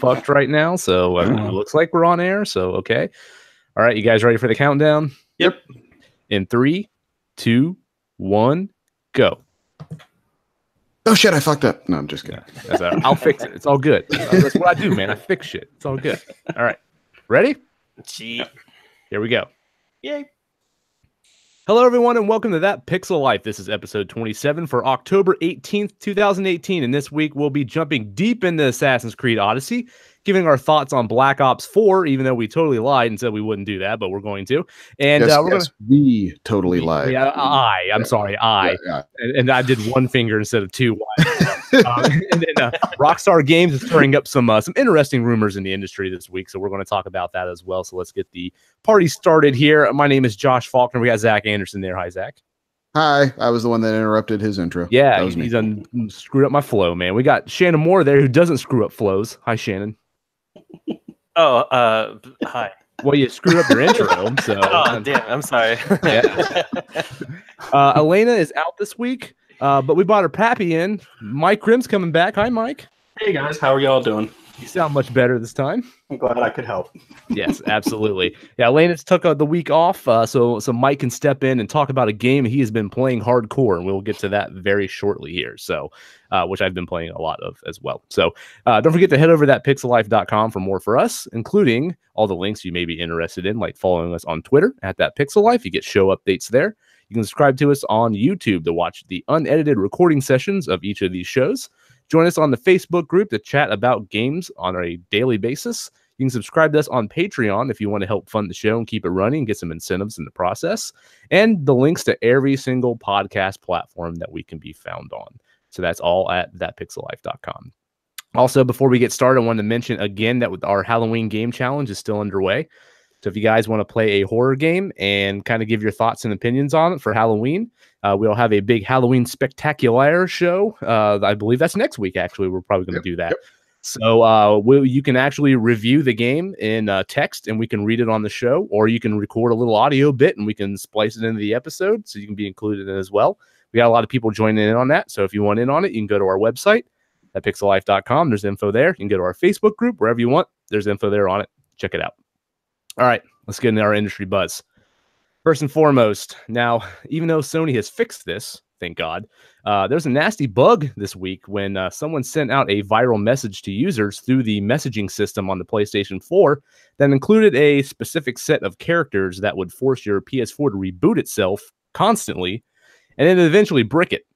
fucked right now, so it looks like we're on air. So okay, all right, you guys ready for the countdown? Yep. In 3, 2, 1, go. Oh shit, I fucked up. No, I'm just kidding. I'll fix it. It's all good. That's what I do, man. I fix shit. It's all good. All right, ready? Cheap. Here we go. Yay. Hello, everyone, and welcome to That Pixel Life. This is episode 27 for October 18th, 2018, and this week we'll be jumping deep into Assassin's Creed Odyssey, giving our thoughts on Black Ops 4, even though we totally lied and said we wouldn't do that, but we're going to. And we totally lied. Yeah, I'm sorry, Yeah. And I did one finger instead of two. And then Rockstar Games is stirring up some interesting rumors in the industry this week, so we're going to talk about that as well. So let's get the party started here. My name is Josh Faulkner. We got Zach Anderson there. Hi, Zach. Hi. I was the one that interrupted his intro. Yeah, he's screwed up my flow, man. We got Shannon Moore there, who doesn't screw up flows. Hi, Shannon. Oh, hi. Well, you screwed up your intro, so. Oh, damn. I'm sorry. Yeah. Alaina is out this week. But we brought her pappy in. Mike Grimm's coming back. Hi, Mike. Hey, guys. How are y'all doing? You sound much better this time. I'm glad I could help. Yes, absolutely. Yeah, Alaina's took the week off, so Mike can step in and talk about a game he has been playing hardcore, and we'll get to that very shortly here. So, which I've been playing a lot of as well. So, don't forget to head over to thatpixellife.com for more for us, including all the links you may be interested in, like following us on Twitter at @thatpixellife. You get show updates there. You can subscribe to us on YouTube to watch the unedited recording sessions of each of these shows. Join us on the Facebook group to chat about games on a daily basis. You can subscribe to us on Patreon if you want to help fund the show and keep it running and get some incentives in the process. And the links to every single podcast platform that we can be found on. So that's all at thatpixellife.com. Also, before we get started, I wanted to mention again that with our Halloween game challenge is still underway. So if you guys want to play a horror game and kind of give your thoughts and opinions on it for Halloween, we'll have a big Halloween spectacular show. I believe that's next week, actually. We're probably going to do that. Yep. So you can actually review the game in text, and we can read it on the show, or you can record a little audio bit, and we can splice it into the episode, so you can be included in it as well. We got a lot of people joining in on that, so if you want in on it, you can go to our website at pixellife.com. There's info there. You can go to our Facebook group, wherever you want. There's info there on it. Check it out. All right, let's get into our industry buzz. First and foremost, now, even though Sony has fixed this, thank God, there's a nasty bug this week when someone sent out a viral message to users through the messaging system on the PlayStation 4 that included a specific set of characters that would force your PS4 to reboot itself constantly and then eventually brick it.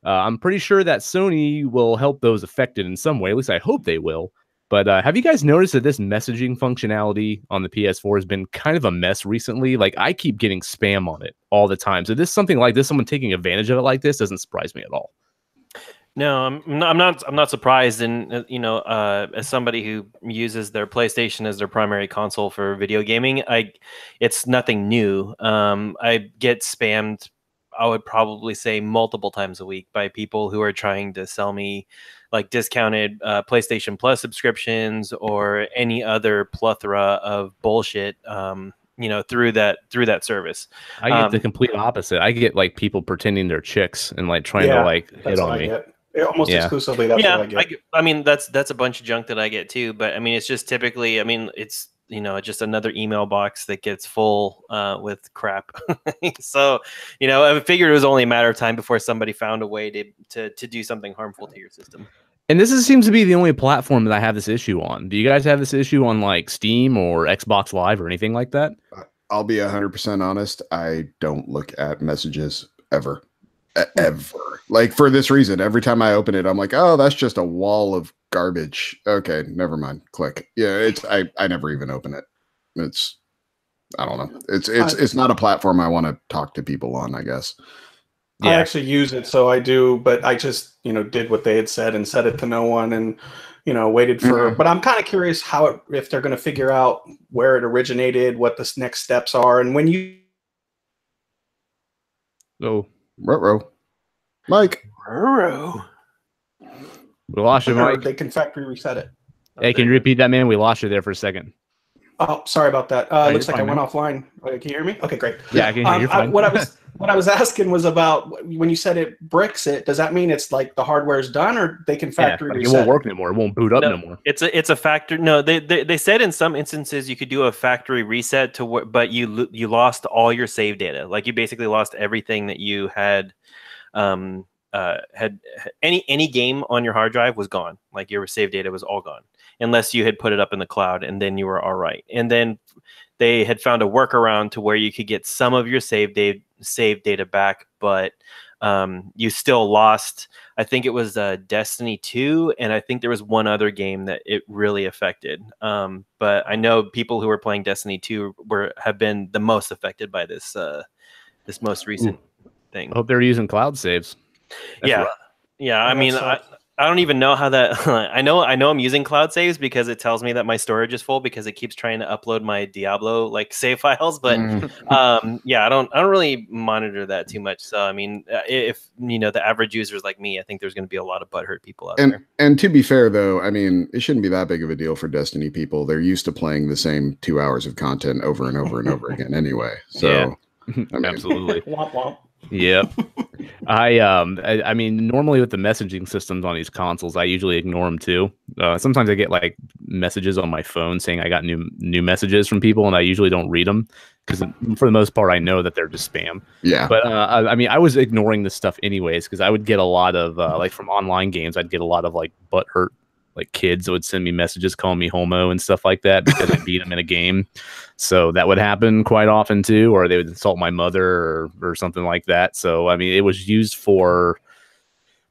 I'm pretty sure that Sony will help those affected in some way. At least I hope they will. But have you guys noticed that this messaging functionality on the PS4 has been kind of a mess recently? Like, I keep getting spam on it all the time. So something like this, someone taking advantage of it like this, doesn't surprise me at all. No, I'm not surprised. And as somebody who uses their PlayStation as their primary console for video gaming, it's nothing new. I get spammed, I would probably say multiple times a week, by people who are trying to sell me like discounted PlayStation Plus subscriptions or any other plethora of bullshit, through that service. I get the complete opposite. I get like people pretending they're chicks and like trying to like hit on me. Almost exclusively. That's what I get. I mean, that's a bunch of junk that I get too. But I mean, it's just typically, it's just another email box that gets full with crap. So, I figured it was only a matter of time before somebody found a way to do something harmful to your system. And this seems to be the only platform that I have this issue on. Do you guys have this issue on like Steam or Xbox Live or anything like that? I'll be 100% honest. I don't look at messages ever. Ever. Like, for this reason, every time I open it, I'm like, oh, that's just a wall of garbage. Okay, never mind. Click. Yeah, I never even open it. I don't know. It's not a platform I want to talk to people on, I guess. Yeah. I actually use it, so I do, but I just, did what they had said and said it to no one and, waited for, but I'm kind of curious if they're going to figure out where it originated, what the next steps are. And when you. Oh, ruh-roh. Mike. Ruh-roh. We lost you, Mike. They can factory reset it. Hey, can you repeat that, man? We lost you there for a second. Oh, sorry about that. Looks like I went now. offline. Can you hear me? Okay, great. Yeah, I can hear you fine. What I was asking was about when you said it bricks it. Does that mean it's like the hardware's done, or they can factory reset? It won't work anymore. It won't boot up no more. It's a factory. No, they said in some instances you could do a factory reset but you lost all your save data. Like you basically lost everything that you had. Had any game on your hard drive was gone. Like your save data was all gone, unless you had put it up in the cloud, and then you were all right. And then they had found a workaround to where you could get some of your save data back, but you still lost. I think it was Destiny 2, and I think there was one other game that it really affected. But I know people who were playing Destiny 2 have been the most affected by this this most recent thing. I hope they're using cloud saves. That's rough. I mean, I don't even know how that. I know I'm using cloud saves because it tells me that my storage is full because it keeps trying to upload my Diablo save files. But I don't really monitor that too much. So I mean, if the average users like me, I think there's going to be a lot of butthurt people out there. And to be fair, though, I mean, it shouldn't be that big of a deal for Destiny people. They're used to playing the same 2 hours of content over and over and over again anyway. So I mean, absolutely. Womp womp. Yep. I mean, normally with the messaging systems on these consoles, I usually ignore them too. Sometimes I get like messages on my phone saying I got new messages from people, and I usually don't read them because for the most part I know that they're just spam. Yeah. But I mean, I was ignoring this stuff anyways because I would get a lot of like from online games, I'd get a lot of like butthurt like kids that would send me messages calling me homo and stuff like that because I beat them in a game. So that would happen quite often too, or they would insult my mother or something like that. So, I mean, it was used for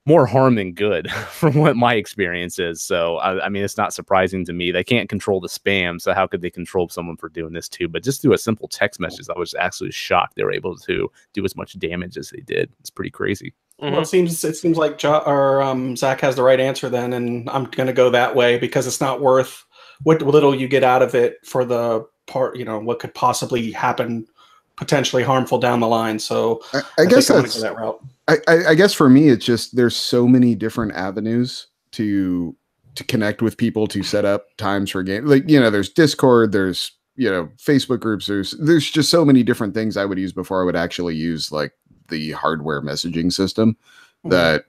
more harm than good from what my experience is. So, I mean, it's not surprising to me. They can't control the spam. So how could they control someone for doing this too? But just through a simple text message, I was actually shocked they were able to do as much damage as they did. It's pretty crazy. Well, it seems like Zach has the right answer then, and I'm going to go that way because it's not worth what little you get out of it for the part, what could possibly happen potentially harmful down the line. So I guess I'm going to go that route. I guess for me, it's just there's so many different avenues to connect with people, to set up times for games. Like, there's Discord, there's Facebook groups, there's just so many different things I would use before I would actually use like the hardware messaging system that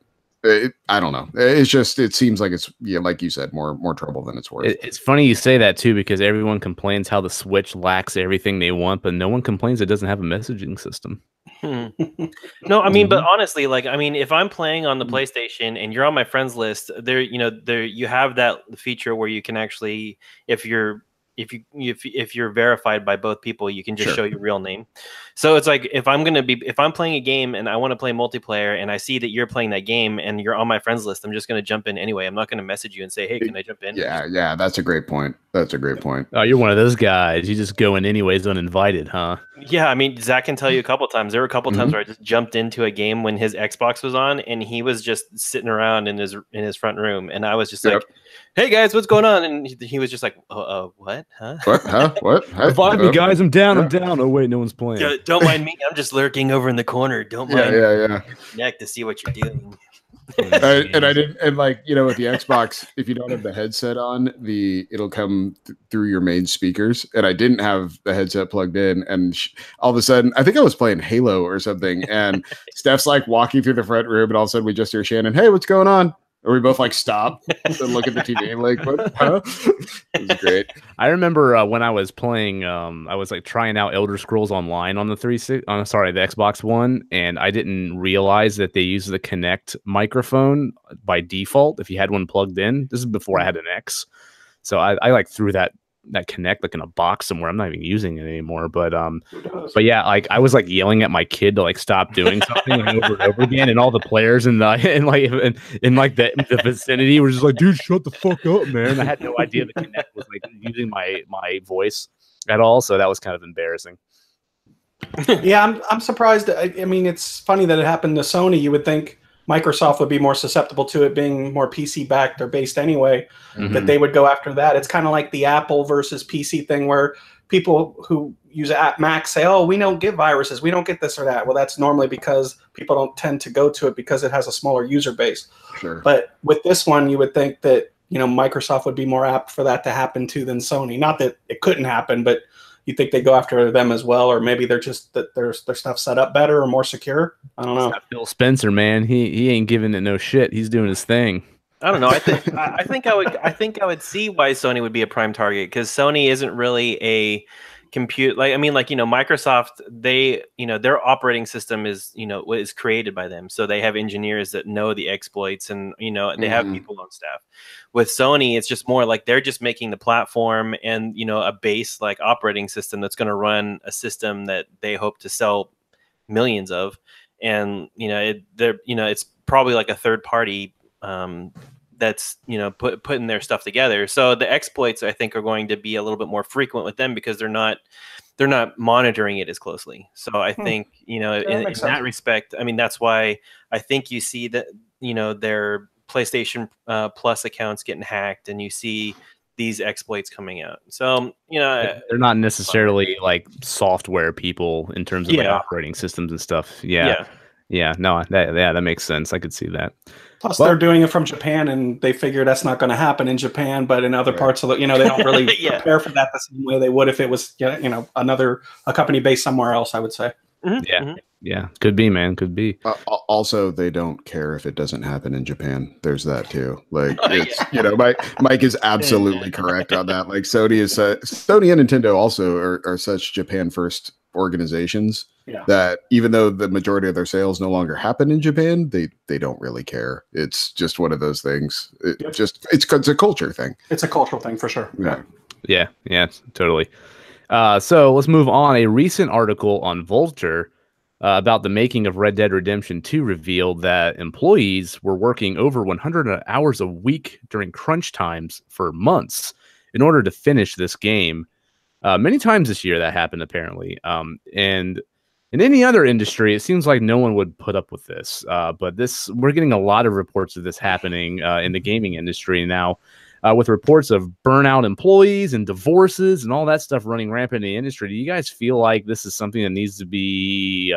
I don't know. It's just, it seems like it's, like you said, more trouble than it's worth. It's funny you say that too, because everyone complains how the Switch lacks everything they want, but no one complains it doesn't have a messaging system. No, I mean, but honestly, like, I mean, if I'm playing on the PlayStation and you're on my friends list, you have that feature where you can actually, if you're verified by both people, you can just show your real name. So it's like if I'm playing a game and I want to play multiplayer and I see that you're playing that game and you're on my friends list, I'm just going to jump in anyway. I'm not going to message you and say, hey, can I jump in? Yeah, that's a great point. Oh, you're one of those guys. You just go in anyways uninvited, huh? Yeah, I mean, Zach can tell you a couple times. There were a couple times where I just jumped into a game when his Xbox was on and he was just sitting around in his front room, and I was just like, hey guys, what's going on? And he was just like, what? Huh? What? Huh? What? Revive me, guys. I'm down. I'm down. Oh wait, no one's playing. Don't mind me. I'm just lurking over in the corner. Don't mind. Yeah. Neck to see what you're doing. And I didn't, and like, with the Xbox, if you don't have the headset on, it'll come through your main speakers. And I didn't have the headset plugged in, and all of a sudden, I think I was playing Halo or something, and Steph's like walking through the front room, and all of a sudden we just hear Shannon, hey, what's going on? Or we both like stop and look at the TV and like, what? Huh? It was great. I remember when I was playing, I was like trying out Elder Scrolls Online on the the Xbox One, and I didn't realize that they use the Kinect microphone by default if you had one plugged in. This is before I had an X, so I like threw that Kinect like in a box somewhere. I'm not even using it anymore. But yeah, like I was like yelling at my kid to like stop doing something like, over and over again, and all the players in the vicinity were just like, dude, shut the fuck up, man. I had no idea the Kinect was like using my voice at all, so that was kind of embarrassing. Yeah, I'm surprised. I mean, it's funny that it happened to Sony. You would think Microsoft would be more susceptible to it being more PC backed or based anyway, that they would go after that. It's kind of like the Apple versus PC thing where people who use Mac say, oh, we don't get viruses, we don't get this or that. Well, that's normally because people don't tend to go to it because it has a smaller user base. Sure. But with this one, you would think that Microsoft would be more apt for that to happen to than Sony. Not that it couldn't happen, but you think they go after them as well, or maybe they're just that their stuff set up better or more secure. I don't know. Phil Spencer, man, he ain't giving it no shit. He's doing his thing. I don't know. I think I would see why Sony would be a prime target, because Sony isn't really a compute Microsoft, their operating system is created by them, so they have engineers that know the exploits, and they have people on staff. With Sony, it's just more like they're just making the platform and a base like operating system that's going to run a system that they hope to sell millions of, and it's probably like a third party that's putting their stuff together. So the exploits, I think, are going to be a little bit more frequent with them, because they're not monitoring it as closely. So I think in that respect, I mean, that's why I think you see that their PlayStation Plus accounts getting hacked, and you see these exploits coming out. So they're not necessarily like software people in terms of like operating systems and stuff. That makes sense. I could see that. Plus, they're doing it from Japan, and they figure that's not going to happen in Japan. But in other parts of the, they don't really prepare for that the same way they would if it was, a company based somewhere else, I would say. Yeah, could be, man, could be. Also, they don't care if it doesn't happen in Japan. There's that too. Like, Mike is absolutely correct on that. Like, Sony and Nintendo also are such Japan first organizations that even though the majority of their sales no longer happen in Japan, they don't really care. It's just one of those things. It's a culture thing. It's a cultural thing for sure. Yeah, totally. So let's move on. A recent article on Vulture about the making of Red Dead Redemption 2 revealed that employees were working over 100 hours a week during crunch times for months in order to finish this game. Many times this year that happened, apparently. And in any other industry, it seems like no one would put up with this. But we're getting a lot of reports of this happening in the gaming industry now, with reports of burnout employees and divorces and all that stuff running rampant in the industry. Do you guys feel like this is something that needs to be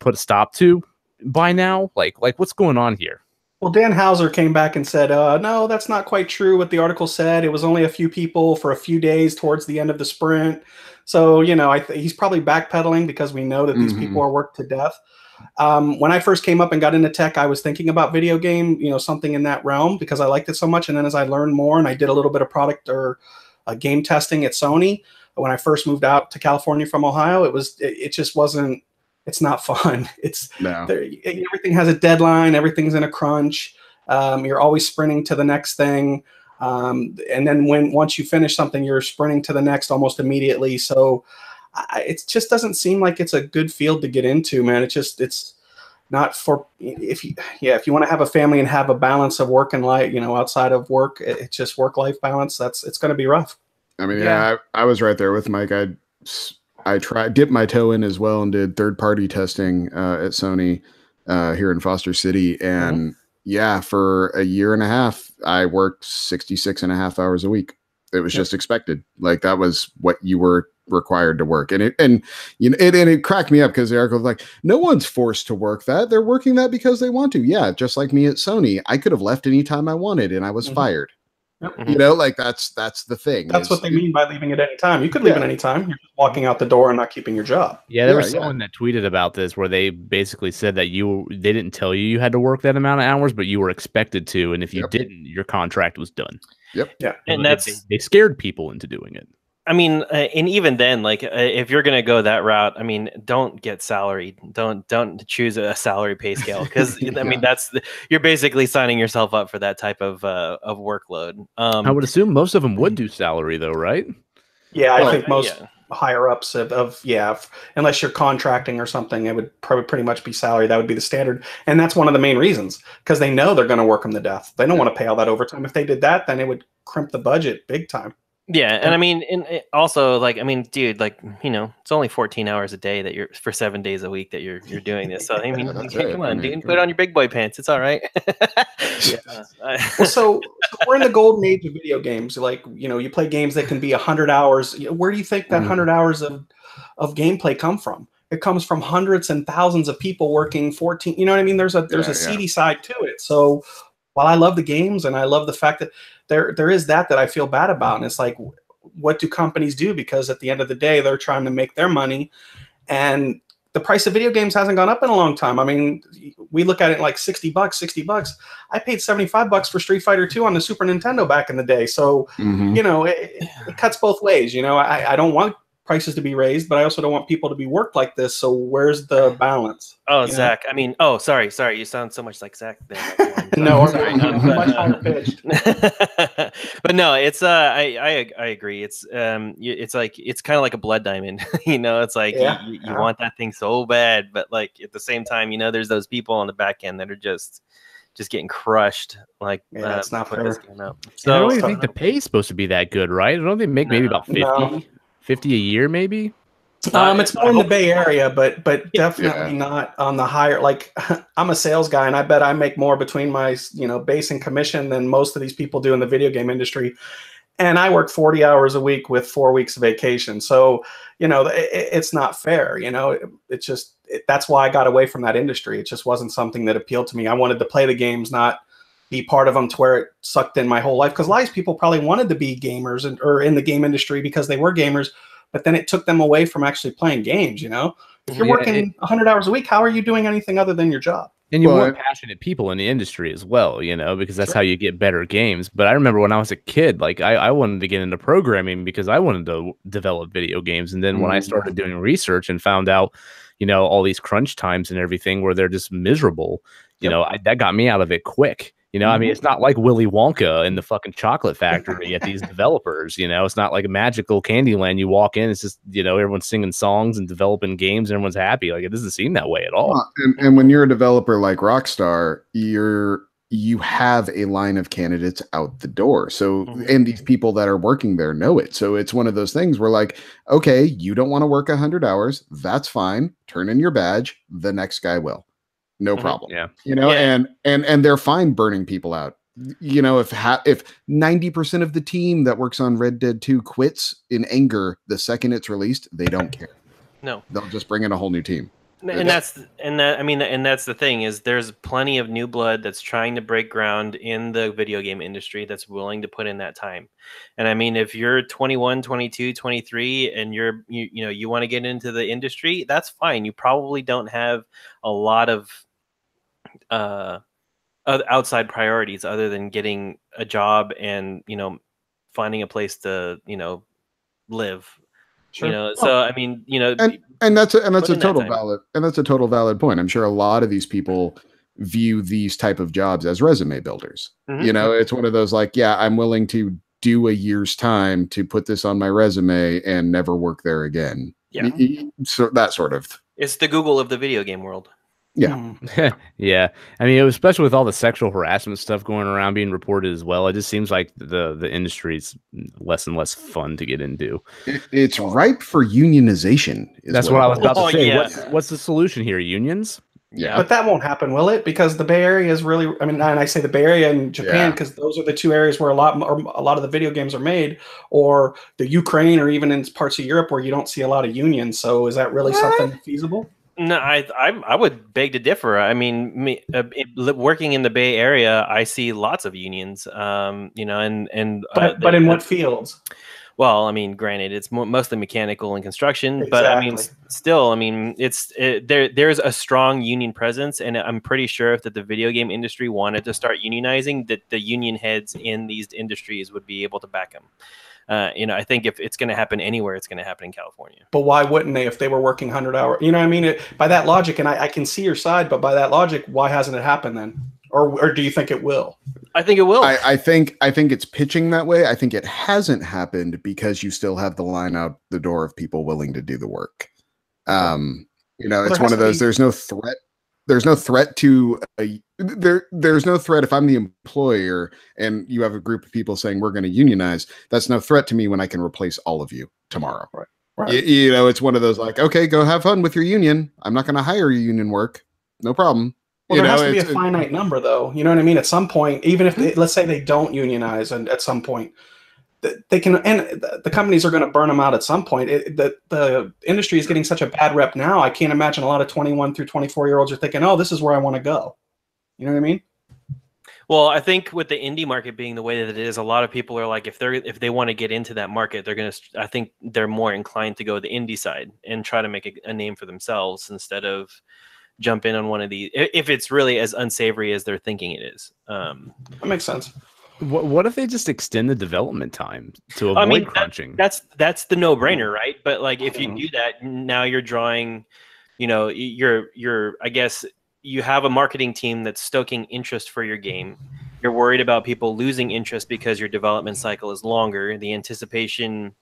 put a stop to by now? Like what's going on here? Well, Dan Houser came back and said, no, that's not quite true what the article said. It was only a few people for a few days towards the end of the sprint. So, he's probably backpedaling, because we know that these people are worked to death. When I first came up and got into tech, I was thinking about video game, something in that realm, because I liked it so much. And then as I learned more and I did a little bit of product or game testing at Sony, when I first moved out to California from Ohio, it just wasn't. It's not fun. Everything has a deadline. Everything's in a crunch. You're always sprinting to the next thing. And then once you finish something, you're sprinting to the next almost immediately. So it just doesn't seem like it's a good field to get into, man. It's not for, if you want to have a family and have a balance of work and life, outside of work, it's just work-life balance. It's going to be rough. I mean, I was right there with Mike. I dipped my toe in as well and did third-party testing at Sony here in Foster City. And for a year and a half, I worked 66 and a half hours a week. It was just expected. Like, that was what you were required to work. And it cracked me up, because the article was like, no one's forced to work that. They're working that because they want to. Yeah, just like me at Sony. I could have left anytime I wanted, and I was fired. Like that's the thing. That's what they mean by leaving at any time. You could leave at any time. You're just walking out the door and not keeping your job. Yeah, there was someone that tweeted about this where they basically said that they didn't tell you had to work that amount of hours, but you were expected to, and if you didn't, your contract was done. And they scared people into doing it. I mean, and even then, like, if you're going to go that route, I mean, don't get salaried. Don't choose a salary pay scale, because I mean, you're basically signing yourself up for that type of workload. I would assume most of them would do salary, though, right? Yeah, I think most higher ups unless you're contracting or something, it would probably pretty much be salary. That would be the standard, and that's one of the main reasons, because they know they're going to work them to death. They don't want to pay all that overtime. If they did that, then it would crimp the budget big time. Yeah, and I mean, also, like, I mean, dude, like, it's only 14 hours a day that you're for 7 days a week that you're doing this. So I mean, come on, dude, put on your big boy pants. It's all right. So we're in the golden age of video games. Like, you play games that can be 100 hours. Where do you think that 100 hours of gameplay come from? It comes from hundreds and thousands of people working 14. You know what I mean? There's a seedy side to it. So while I love the games and I love the fact that there is that I feel bad about, and it's like, what do companies do? Because at the end of the day, they're trying to make their money, and the price of video games hasn't gone up in a long time. I mean, we look at it like $60. I paid $75 for Street Fighter 2 on the Super Nintendo back in the day. So, you know, it cuts both ways. You know, I don't want prices to be raised, but I also don't want people to be worked like this. So where's the balance? Oh, Zach. Know? I mean, oh, sorry. You sound so much like Zach. No, sorry. Much higher pitched. But no, it's I agree. It's like, it's kind of like a blood diamond. You know, it's like you want that thing so bad, but like at the same time, you know, there's those people on the back end that are just getting crushed. Like, that's not fair. So I don't even think the pay is supposed to be that good, right? I don't think they make maybe about 50 a year, maybe. It's more in the Bay Area, but definitely not on the higher. Like, I'm a sales guy, and I bet I make more between my base and commission than most of these people do in the video game industry. And I work 40 hours a week with 4 weeks of vacation, so it's not fair. It's just that's why I got away from that industry. It just wasn't something that appealed to me. I wanted to play the games, not be part of them to where it sucked in my whole life. Because a lot of people probably wanted to be gamers or in the game industry because they were gamers, but then it took them away from actually playing games. If you're working 100 hours a week, how are you doing anything other than your job? And you want passionate people in the industry as well, because that's how you get better games. But I remember when I was a kid, like I wanted to get into programming because I wanted to develop video games. And then when I started doing research and found out, all these crunch times and everything where they're just miserable, that got me out of it quick. I mean, it's not like Willy Wonka in the fucking chocolate factory at these developers, it's not like a magical Candyland. You walk in, it's just, everyone's singing songs and developing games and everyone's happy. Like, it doesn't seem that way at all. And when you're a developer like Rockstar, you have a line of candidates out the door. So, and these people that are working there know it. So it's one of those things where like, okay, you don't want to work 100 hours. That's fine. Turn in your badge. The next guy will. No problem. And they're fine burning people out. If 90% of the team that works on Red Dead 2 quits in anger the second it's released, they don't care. No, they'll just bring in a whole new team. And that's the thing is there's plenty of new blood that's trying to break ground in the video game industry that's willing to put in that time. And I mean, if you're 21, 22, 23 and you want to get into the industry, that's fine. You probably don't have a lot of outside priorities other than getting a job and finding a place to live. Sure. So I mean, and that's a total valid point. I'm sure a lot of these people view these type of jobs as resume builders. It's one of those like, yeah, I'm willing to do a year's time to put this on my resume and never work there again. Yeah. So that sort of. It's the Google of the video game world. Yeah. Yeah. I mean, especially with all the sexual harassment stuff going around being reported as well, it just seems like the industry is less and less fun to get into. It's ripe for unionization. That's what I was about to say. Yeah. What's the solution here? Unions? Yeah. But that won't happen, will it? Because the Bay Area is really, and I say the Bay Area and Japan, because those are the two areas where a lot of the video games are made, or the Ukraine, or even in parts of Europe where you don't see a lot of unions. So is that really something feasible? No, I would beg to differ. I mean, working in the Bay Area, I see lots of unions. But in what fields? Well, I mean, granted, it's mostly mechanical and construction, but I mean, still, I mean, there's a strong union presence, and I'm pretty sure if the video game industry wanted to start unionizing, that the union heads in these industries would be able to back them. I think if it's going to happen anywhere, it's going to happen in California. But why wouldn't they if they were working 100 hours? You know what I mean? By that logic, and I can see your side, but by that logic, why hasn't it happened then? Or do you think it will? I think it will. I think it's pitching that way. I think it hasn't happened because you still have the line out the door of people willing to do the work. It's one of those. There's no threat. There's no threat to there's no threat if I'm the employer and you have a group of people saying we're going to unionize. That's no threat to me when I can replace all of you tomorrow. Right. It's one of those like, okay, go have fun with your union. I'm not going to hire you union work. No problem. Well, there has to be a finite number, though. You know what I mean? At some point, even if let's say they don't unionize, and at some point they can, and the companies are going to burn them out at some point. The industry is getting such a bad rep now. I can't imagine a lot of 21 through 24-year-olds are thinking, "Oh, this is where I want to go." You know what I mean? Well, I think with the indie market being the way that it is, a lot of people are like, if they want to get into that market, I think they're more inclined to go the indie side and try to make a name for themselves instead of jump in on one of these if it's really as unsavory as they're thinking it is. That makes sense. What if they just extend the development time to avoid I mean, crunching? That's the no-brainer, right? But like, if you do that, now you're drawing, you're I guess you have a marketing team that's stoking interest for your game. You're worried about people losing interest because your development cycle is longer. The anticipation,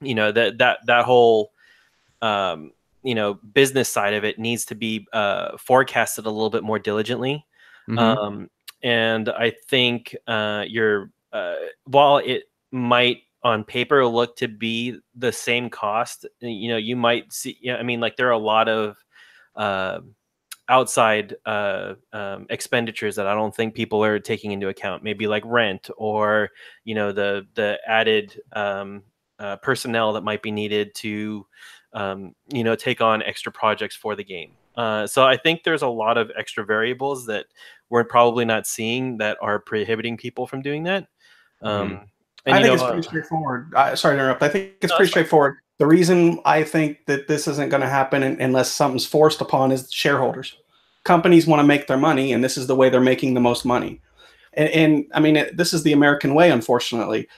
that whole business side of it needs to be forecasted a little bit more diligently. And I think while it might on paper look to be the same cost, you might see, I mean, like, there are a lot of outside expenditures that I don't think people are taking into account, maybe like rent or, the added personnel that might be needed to, take on extra projects for the game. So I think there's a lot of extra variables that we're probably not seeing that are prohibiting people from doing that. And I think it's pretty straightforward. Sorry to interrupt. I think it's pretty straightforward. The reason I think that this isn't going to happen unless something's forced upon is shareholders. Companies want to make their money, and this is the way they're making the most money. And I mean, this is the American way, unfortunately.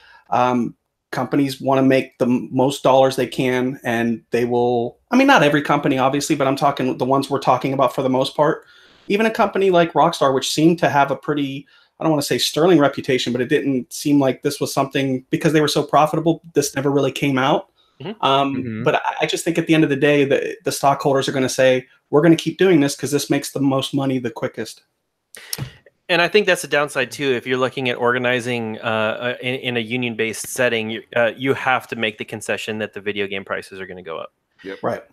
Companies want to make the most dollars they can, and they will. I mean, not every company, obviously, but I'm talking the ones we're talking about for the most part. Even a company like Rockstar, which seemed to have a pretty, I don't want to say sterling reputation, but it didn't seem like this was something, because they were so profitable, this never really came out. But I just think at the end of the day, the stockholders are going to say, we're going to keep doing this because this makes the most money the quickest. And I think that's the downside too. If you're looking at organizing in a union-based setting, you have to make the concession that the video game prices are going to go up. Yep. Right.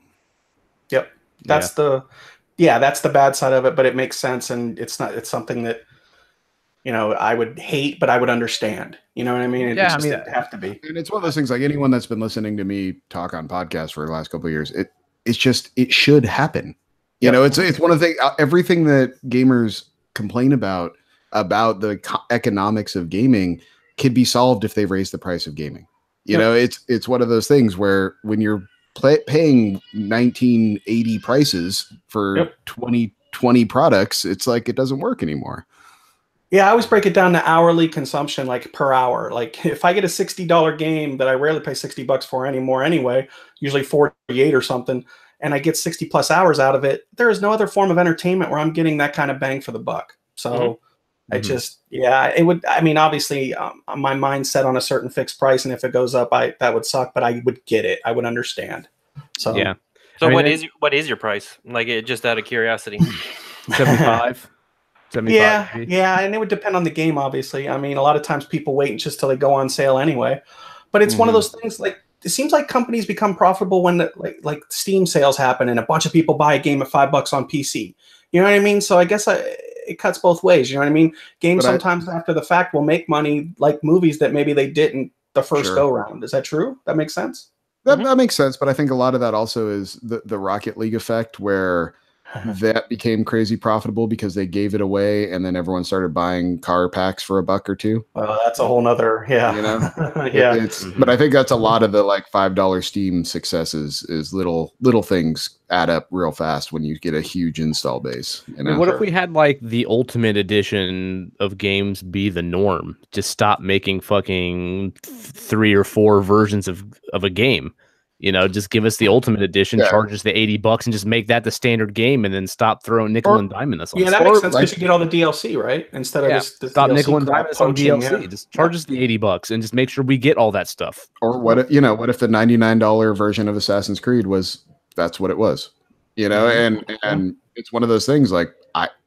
Yep. That's that's the bad side of it, but it makes sense, and it's something that I would hate, but I would understand. You know what I mean? It'd have to be. And it's one of those things, like, anyone that's been listening to me talk on podcasts for the last couple of years, it should happen. You know, it's one of the things, everything that gamers complain about the economics of gaming could be solved if they raise the price of gaming. You know, it's one of those things where when you're paying 1980 prices for 2020 products, it's like it doesn't work anymore. Yeah, I always break it down to hourly consumption, like per hour. Like, if I get a $60 game that I rarely pay $60 for anymore anyway, usually 48 or something, and I get 60 plus hours out of it, there is no other form of entertainment where I'm getting that kind of bang for the buck. So I just, it would, I mean, obviously my mind's set on a certain fixed price, and if it goes up, that would suck, but I would get it. I would understand. So, yeah. So I mean, what is your price? Like, just out of curiosity? 75. Yeah, and it would depend on the game, obviously. I mean, a lot of times people wait just till they go on sale anyway. But it's one of those things, like, it seems like companies become profitable when like Steam sales happen and a bunch of people buy a game at $5 on PC. You know what I mean? So I guess it cuts both ways. You know what I mean? Games sometimes after the fact will make money, like movies that maybe they didn't the first go round. Is that true? That makes sense? That makes sense. But I think a lot of that also is the Rocket League effect, where that became crazy profitable because they gave it away, and then everyone started buying car packs for $1 or $2. Well, that's a whole nother, you know, but I think that's a lot of the like $5 Steam successes is little things add up real fast when you get a huge install base. You know? What if we had like the ultimate edition of games be the norm? Just stop making fucking 3 or 4 versions of a game. You know, just give us the ultimate edition, charge us the $80, and just make that the standard game, and then stop throwing nickel and diming us on. Yeah, that makes sense, because you get all the DLC, right? Instead of just stop nickel and diming us on DLC. Just charge us the $80 and just make sure we get all that stuff. Or what if the $99 version of Assassin's Creed that's what it was? You know, and it's one of those things, like,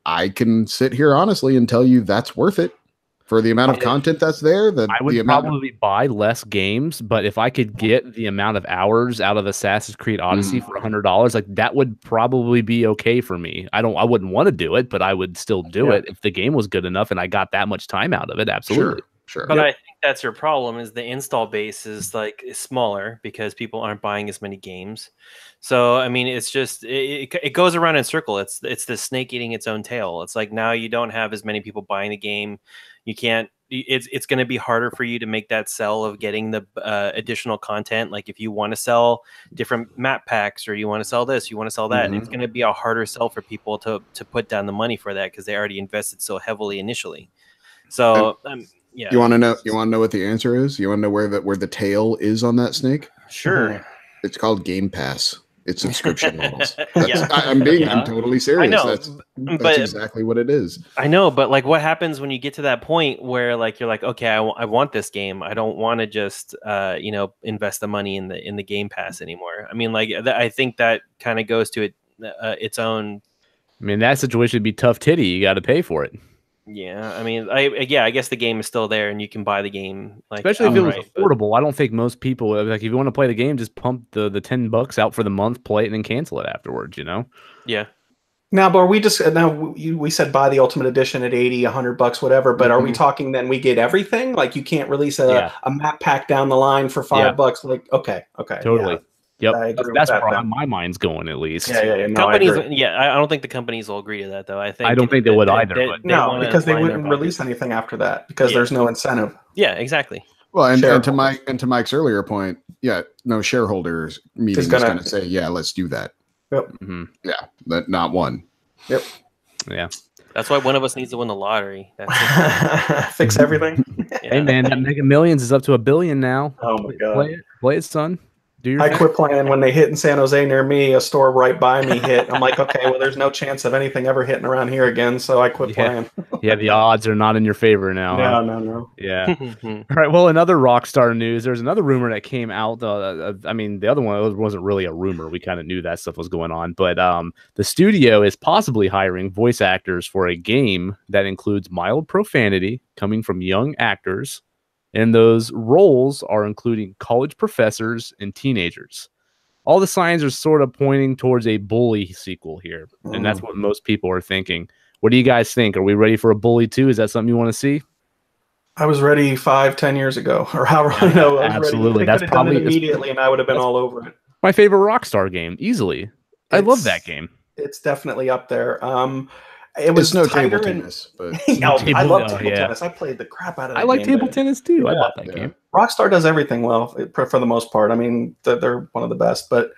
I can sit here honestly and tell you that's worth it. For the amount of content that's there, I would probably buy less games, but if I could get the amount of hours out of Assassin's Creed Odyssey for $100, like, that would probably be okay for me. I wouldn't want to do it, but I would still do it if the game was good enough and I got that much time out of it. Absolutely. Sure. But I think that's your problem. Is the install base is smaller because people aren't buying as many games. So I mean, it's just it goes around in circle. It's the snake eating its own tail. It's like now you don't have as many people buying the game. You can't. It's going to be harder for you to make that sell of getting the additional content. Like if you want to sell different map packs, or you want to sell this, you want to sell that, it's going to be a harder sell for people to put down the money for that because they already invested so heavily initially. So yeah. You want to know? You want to know what the answer is? You want to know where the tail is on that snake? Sure. It's called Game Pass. It's subscription models. Yeah. I'm totally serious. I know, that's exactly what it is. I know, but like, what happens when you get to that point where like you're like, okay, I want this game. I don't want to just invest the money in the Game Pass anymore. I mean, like I think that kind of goes to its own. I mean, that situation would be tough titty. You got to pay for it. Yeah, I mean, I guess the game is still there, and you can buy the game, like, especially if it was affordable. I don't think most people like if you want to play the game, just pump the $10 out for the month, play it, and then cancel it afterwards. Yeah. Now, but are we just we said buy the Ultimate Edition at $80, $100, whatever. But are we talking then we get everything? Like you can't release a map pack down the line for $5? Like okay, totally. Yeah. Yep, that's where my mind's going at least. Yeah. No, companies, I don't think the companies will agree to that though. I don't think they would either. No, because they wouldn't release anything after that because there's no incentive. Yeah, exactly. Well, and to Mike's earlier point, no shareholders meeting is going to say, let's do that. Yep. Mm-hmm. Yeah, not one. Yep. Yeah. That's why one of us needs to win the lottery. That's fix everything. Hey man, that Mega Millions is up to $1 billion now. Oh my god! Play it, son. I quit playing when they hit in San Jose near me. A store right by me hit. I'm like, okay, well, there's no chance of anything ever hitting around here again, so I quit playing. Yeah, the odds are not in your favor now. No. Yeah. All right. Well, another Rockstar news. There's another rumor that came out. I mean, the other one wasn't really a rumor. We kind of knew that stuff was going on, but the studio is possibly hiring voice actors for a game that includes mild profanity coming from young actors. And those roles are including college professors and teenagers. All the signs are sort of pointing towards a Bully sequel here. And that's what most people are thinking. What do you guys think? Are we ready for a Bully 2? Is that something you want to see? I was ready 5-10 years ago. Or however I know. Absolutely. That's probably done it immediately and I would have been all over it. My favorite Rockstar game, easily. I love that game. It's definitely up there. It was no table tennis, but I love table tennis. I played the crap out of it. I like table tennis too. I love that game. Rockstar does everything well for the most part. I mean, they're one of the best. But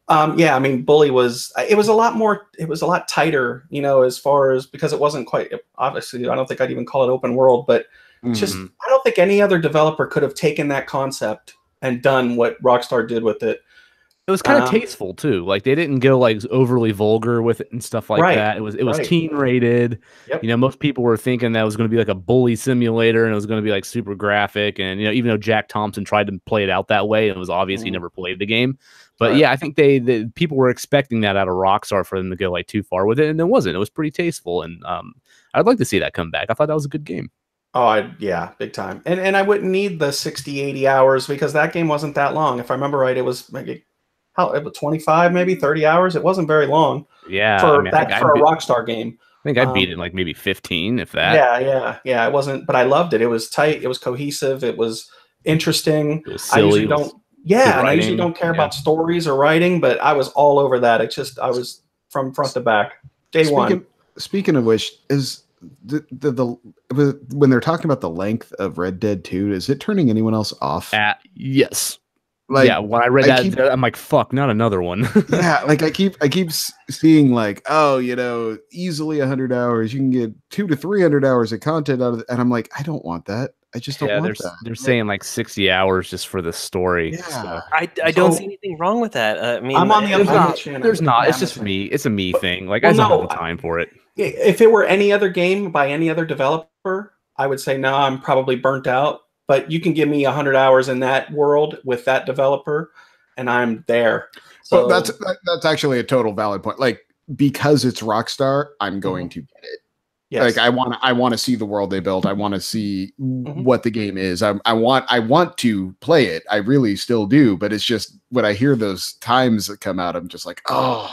I mean, Bully was a lot tighter, as far as because it wasn't quite obviously. I don't think I'd even call it open world, but just I don't think any other developer could have taken that concept and done what Rockstar did with it. It was kind of tasteful too. Like they didn't go like overly vulgar with it and stuff like that. It was teen rated. Yep. Most people were thinking that it was going to be like a bully simulator and it was going to be like super graphic. And even though Jack Thompson tried to play it out that way, it was obvious he never played the game. But I think the people were expecting that out of Rockstar for them to go like too far with it, and it wasn't. It was pretty tasteful, and I'd like to see that come back. I thought that was a good game. Oh, yeah, big time. And I wouldn't need the 60, 80 hours because that game wasn't that long. If I remember right, it was maybe 25, maybe 30 hours. It wasn't very long. Yeah, for a Rockstar game. I think I beat it in like maybe 15, if that. Yeah. It wasn't, but I loved it. It was tight. It was cohesive. It was interesting. It was silly. I usually don't care about stories or writing, but I was all over that. I was from front to back. Day one. Speaking of which, is when they're talking about the length of Red Dead 2, is it turning anyone else off? Yes. When I read that, I'm like, fuck, not another one. Like I keep seeing like, easily 100 hours. You can get 200 to 300 hours of content out of it. And I'm like, I don't want that. I just don't want that. They're saying like 60 hours just for the story. Yeah. So. I don't see anything wrong with that. I mean, I'm on the other There's not. It's just me. It's a me thing. Like I don't have the time for it. If it were any other game by any other developer, I would say no. I'm probably burnt out. But you can give me 100 hours in that world with that developer, and I'm there. So that's actually a total valid point. Like because it's Rockstar, I'm going to get it. Yes. Like I want to see the world they built. I want to see what the game is. I want to play it. I really still do. But it's just when I hear those times that come out, I'm just like, oh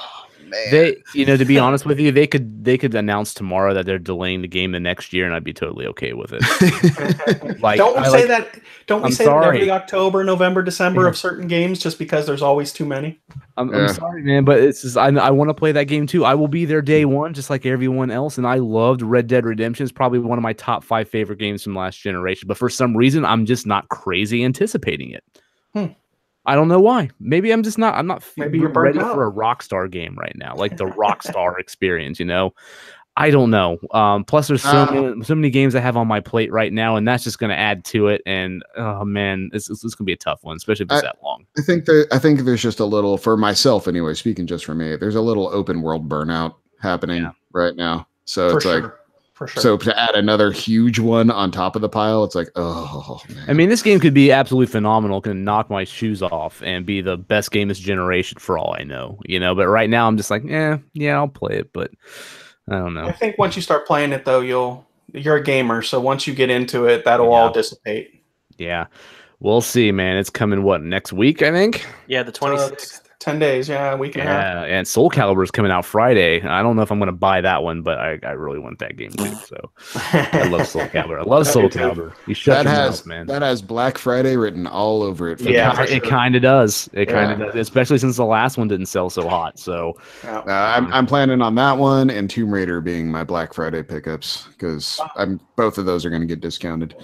man. They, to be honest with you, they could announce tomorrow that they're delaying the game the next year, and I'd be totally okay with it. Like, don't we say that? Don't we I'm say sorry. that every October, November, December of certain games just because there's always too many? I'm sorry, man, but it's just, I want to play that game too. I will be there day one, just like everyone else. And I loved Red Dead Redemption. It's probably one of my top 5 favorite games from last generation. But for some reason, I'm just not crazy anticipating it. I don't know why. Maybe I'm just not. I'm not Maybe you're ready burnt out. for a Rockstar game right now, like the Rockstar experience. I don't know. Plus, there's so many games I have on my plate right now, and that's just going to add to it. And oh man, it's going to be a tough one, especially if it's that long. I think there's just a little, for myself anyway, speaking just for me, there's a little open world burnout happening right now. So For it's sure. like, For sure. so to add another huge one on top of the pile, it's like, oh man. I mean, this game could be absolutely phenomenal, can knock my shoes off and be the best game this generation for all I know. But right now I'm just like, yeah, I'll play it, but I don't know. I think once you start playing it, though, you're a gamer, so once you get into it, that'll all dissipate. Yeah, we'll see, man. It's coming next week, I think. Yeah, the 26th. 10 days, a week and a half. Yeah, and Soul Calibur is coming out Friday. I don't know if I'm going to buy that one, but I really want that game too. So I love Soul Calibur. I love Soul Calibur. You shut your mouth, man. That has Black Friday written all over it. It kind of does. It kind of does, especially since the last one didn't sell so hot. So I'm planning on that one and Tomb Raider being my Black Friday pickups because both of those are going to get discounted.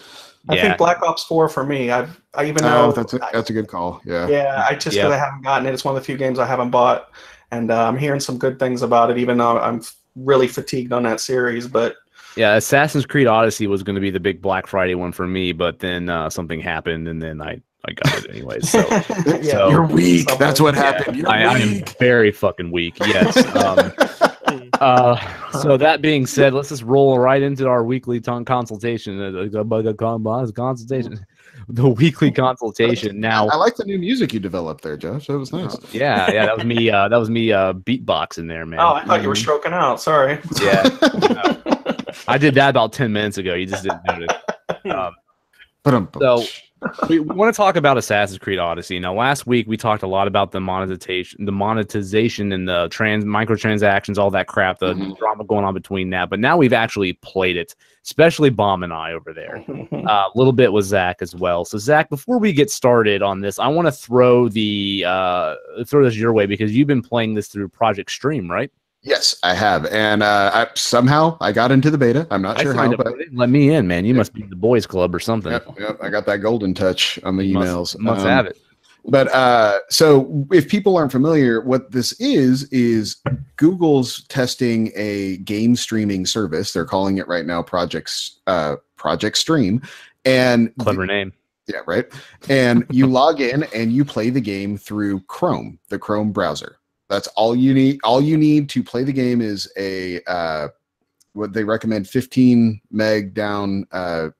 I think Black Ops 4 for me. I even know that's a good call. Yeah. Yeah, I just because I haven't gotten it. It's one of the few games I haven't bought, and I'm hearing some good things about it. Even though I'm really fatigued on that series, but yeah, Assassin's Creed Odyssey was going to be the big Black Friday one for me, but then something happened, and then I got it anyway. So, so you're weak. That's what happened. I am very fucking weak. Yes. So that being said, let's just roll right into our weekly consultation. The weekly consultation. Now, I like the new music you developed there, Josh. That was nice. Yeah, that was me. That was me beatboxing there, man. Oh, I thought you were stroking out. Sorry. Yeah, I did that about 10 minutes ago. You just didn't notice. So we want to talk about Assassin's Creed Odyssey. Now, last week we talked a lot about the monetization and the microtransactions, all that crap, the drama going on between that. But now we've actually played it, especially Bomb and I over there. A little bit with Zach as well. So, Zach, before we get started on this, I want to throw this your way because you've been playing this through Project Stream, right? Yes, I have, and somehow I got into the beta. I'm not sure how, but let me in, man. You must be the boys' club or something. Yep, I got that golden touch on the emails. Must have it. But so if people aren't familiar, what this is Google's testing a game streaming service. They're calling it right now Project Stream, and clever name. Yeah, right. And you log in and you play the game through Chrome, the Chrome browser. That's all you need. All you need to play the game is a what they recommend 15 meg down internet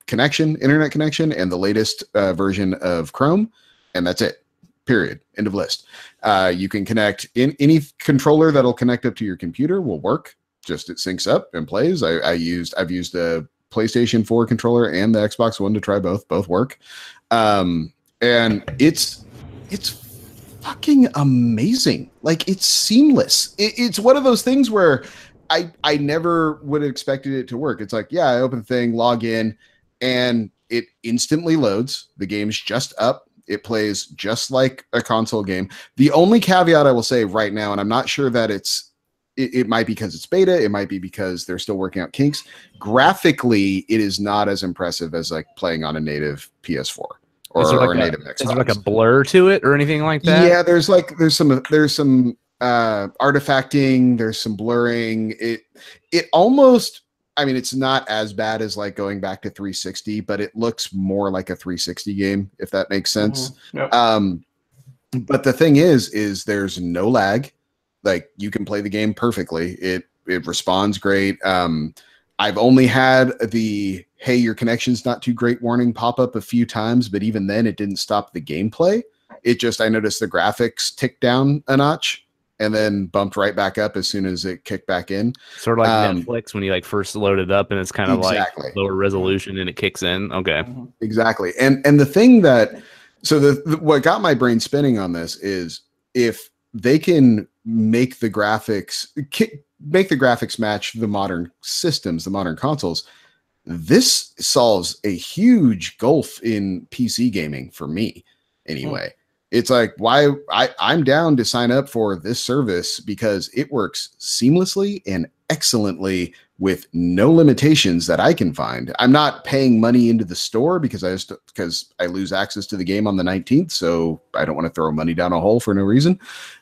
connection, and the latest version of Chrome, and that's it. Period. End of list. You can connect in any controller that'll connect up to your computer will work. Just it syncs up and plays. I've used the PlayStation 4 controller and the Xbox One to try both. Both work, and it's fucking amazing. Like, it's seamless. It's one of those things where I never would have expected it to work. It's like, yeah, I open the thing, log in, and it instantly loads. The game's just up. It plays just like a console game. The only caveat I will say right now, and I'm not sure that it might be because it's beta, it might be because they're still working out kinks. Graphically, it is not as impressive as like playing on a native PS4. Or native Xbox. Is there like a blur to it or anything like that? Yeah, there's some artifacting, there's some blurring. It almost, I mean, it's not as bad as like going back to 360, but it looks more like a 360 game, if that makes sense. Yep. But the thing is there's no lag. Like, you can play the game perfectly. It responds great. I've only had the "hey, your connection's not too great" warning pop up a few times, but even then it didn't stop the gameplay. I noticed the graphics ticked down a notch and then bumped right back up as soon as it kicked back in. Sort of like Netflix when you like first load it up and it's kind of like lower resolution and it kicks in. Okay. Exactly. And the thing that, so what got my brain spinning on this is if they can make the graphics match the modern systems, the modern consoles. This solves a huge gulf in PC gaming for me anyway. It's like, why I'm down to sign up for this service because it works seamlessly and excellently with no limitations that I can find. I'm not paying money into the store because I lose access to the game on the 19th. So I don't want to throw money down a hole for no reason.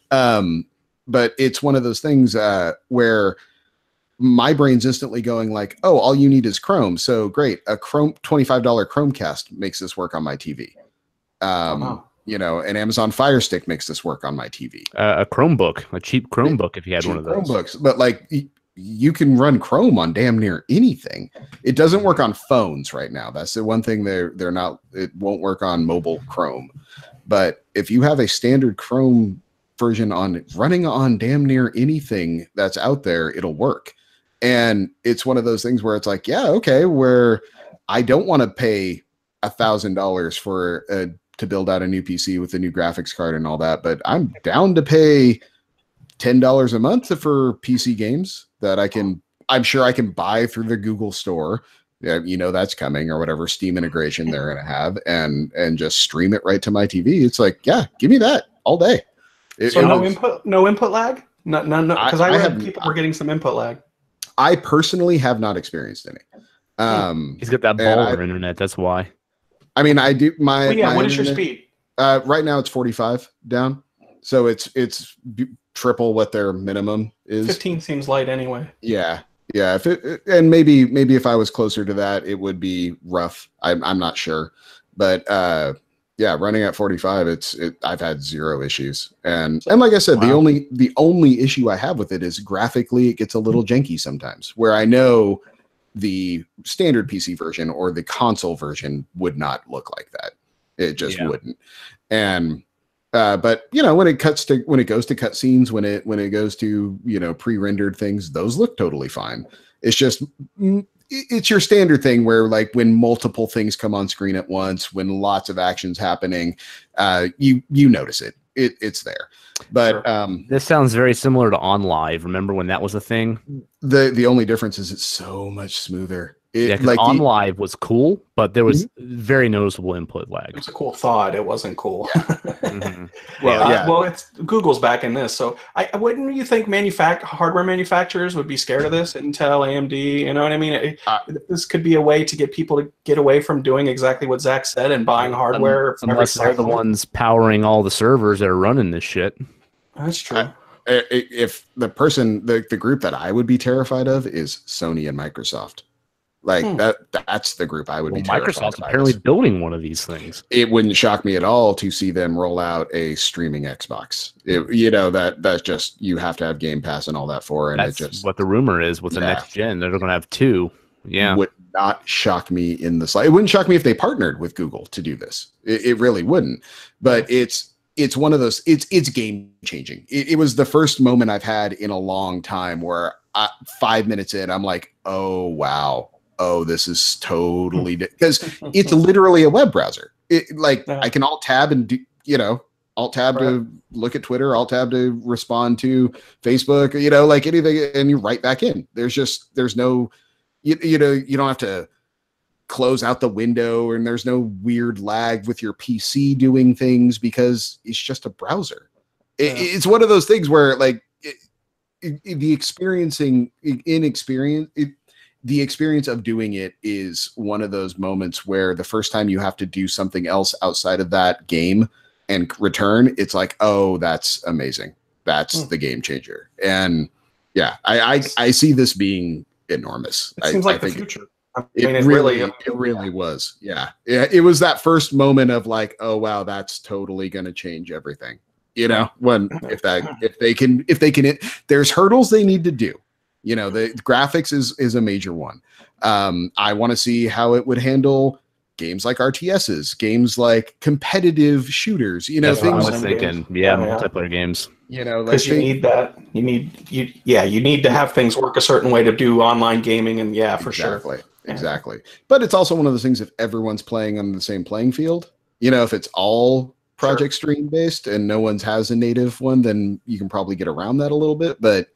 But it's one of those things where my brain's instantly going like, oh, all you need is Chrome. So great. A $25 Chromecast makes this work on my TV. You know, an Amazon Fire Stick makes this work on my TV. A Chromebook, a cheap Chromebook, if you had one of those. Chromebooks, but like you can run Chrome on damn near anything. It doesn't work on phones right now. That's the one thing they're not. It won't work on mobile Chrome. But if you have a standard Chrome version running on damn near anything that's out there, it'll work. And it's one of those things where it's like, yeah, okay, where I don't want to pay $1,000 for to build out a new PC with a new graphics card and all that, but I'm down to pay $10 a month for PC games that I'm sure I can buy through the Google store. Yeah, you know, that's coming, or whatever Steam integration they're going to have, and just stream it right to my TV. It's like, yeah, give me that all day. No input lag? No, because I read people were getting some input lag. I personally have not experienced any. He's got that baller internet. That's why. I mean, I do my. Well, yeah, my what is your speed? Right now, it's 45 down, so it's triple what their minimum is. 15 seems light anyway. Yeah. And maybe if I was closer to that, it would be rough. I'm not sure, but yeah, running at 45, I've had zero issues, and like I said, wow. the only issue I have with it is graphically it gets a little janky sometimes, where I know the standard PC version or the console version would not look like that. It just wouldn't. And but you know, when it goes to cutscenes, when it goes to, you know, pre-rendered things, those look totally fine. It's just it's your standard thing where, like, when multiple things come on screen at once, when lots of action's happening, you notice it. It's there. But this sounds very similar to OnLive. Remember when that was a thing? The only difference is it's so much smoother. Like OnLive was cool, but there was very noticeable input lag. It was a cool thought. It wasn't cool. Well, it's Google's back in this, so wouldn't you think hardware manufacturers would be scared of this? Intel, AMD, you know what I mean? This could be a way to get people to get away from doing exactly what Zach said and buying hardware. Unless they're the ones powering all the servers that are running this shit. That's true. If the group that I would be terrified of is Sony and Microsoft. Like that's the group I would be terrified of. Microsoft's apparently building one of these things. It wouldn't shock me at all to see them roll out a streaming Xbox. You know, that's just, you have to have Game Pass and all that for, and that's just what the rumor is with the next gen. They're going to have two. Yeah, would not shock me in the slightest. It wouldn't shock me if they partnered with Google to do this. It really wouldn't. But it's one of those. It's game changing. It was the first moment I've had in a long time where 5 minutes in, I'm like, oh wow. Oh, this is totally because it's literally a web browser. I can alt tab and do, you know, alt tab to look at Twitter, alt tab to respond to Facebook, you know, like anything, and you right back in. There's no, you know, you don't have to close out the window, and there's no weird lag with your PC doing things because it's just a browser. It's one of those things where, like, the experience of doing it is one of those moments where the first time you have to do something else outside of that game and return, it's like, oh, that's amazing. That's the game changer. And yeah, I see this being enormous. It seems like the future. It really was. Yeah. It was that first moment of like, oh wow, that's totally going to change everything. You know, if they can, there's hurdles they need to do. You know, the graphics is a major one. I want to see how it would handle games like RTSs, games like competitive shooters. You know, that's things. What I was thinking. Yeah, multiplayer games. You know, because you need that. You need to have things work a certain way to do online gaming, and for sure. Exactly. But it's also one of those things, if everyone's playing on the same playing field, you know, if it's all Project Stream based and no one's has a native one, then you can probably get around that a little bit. But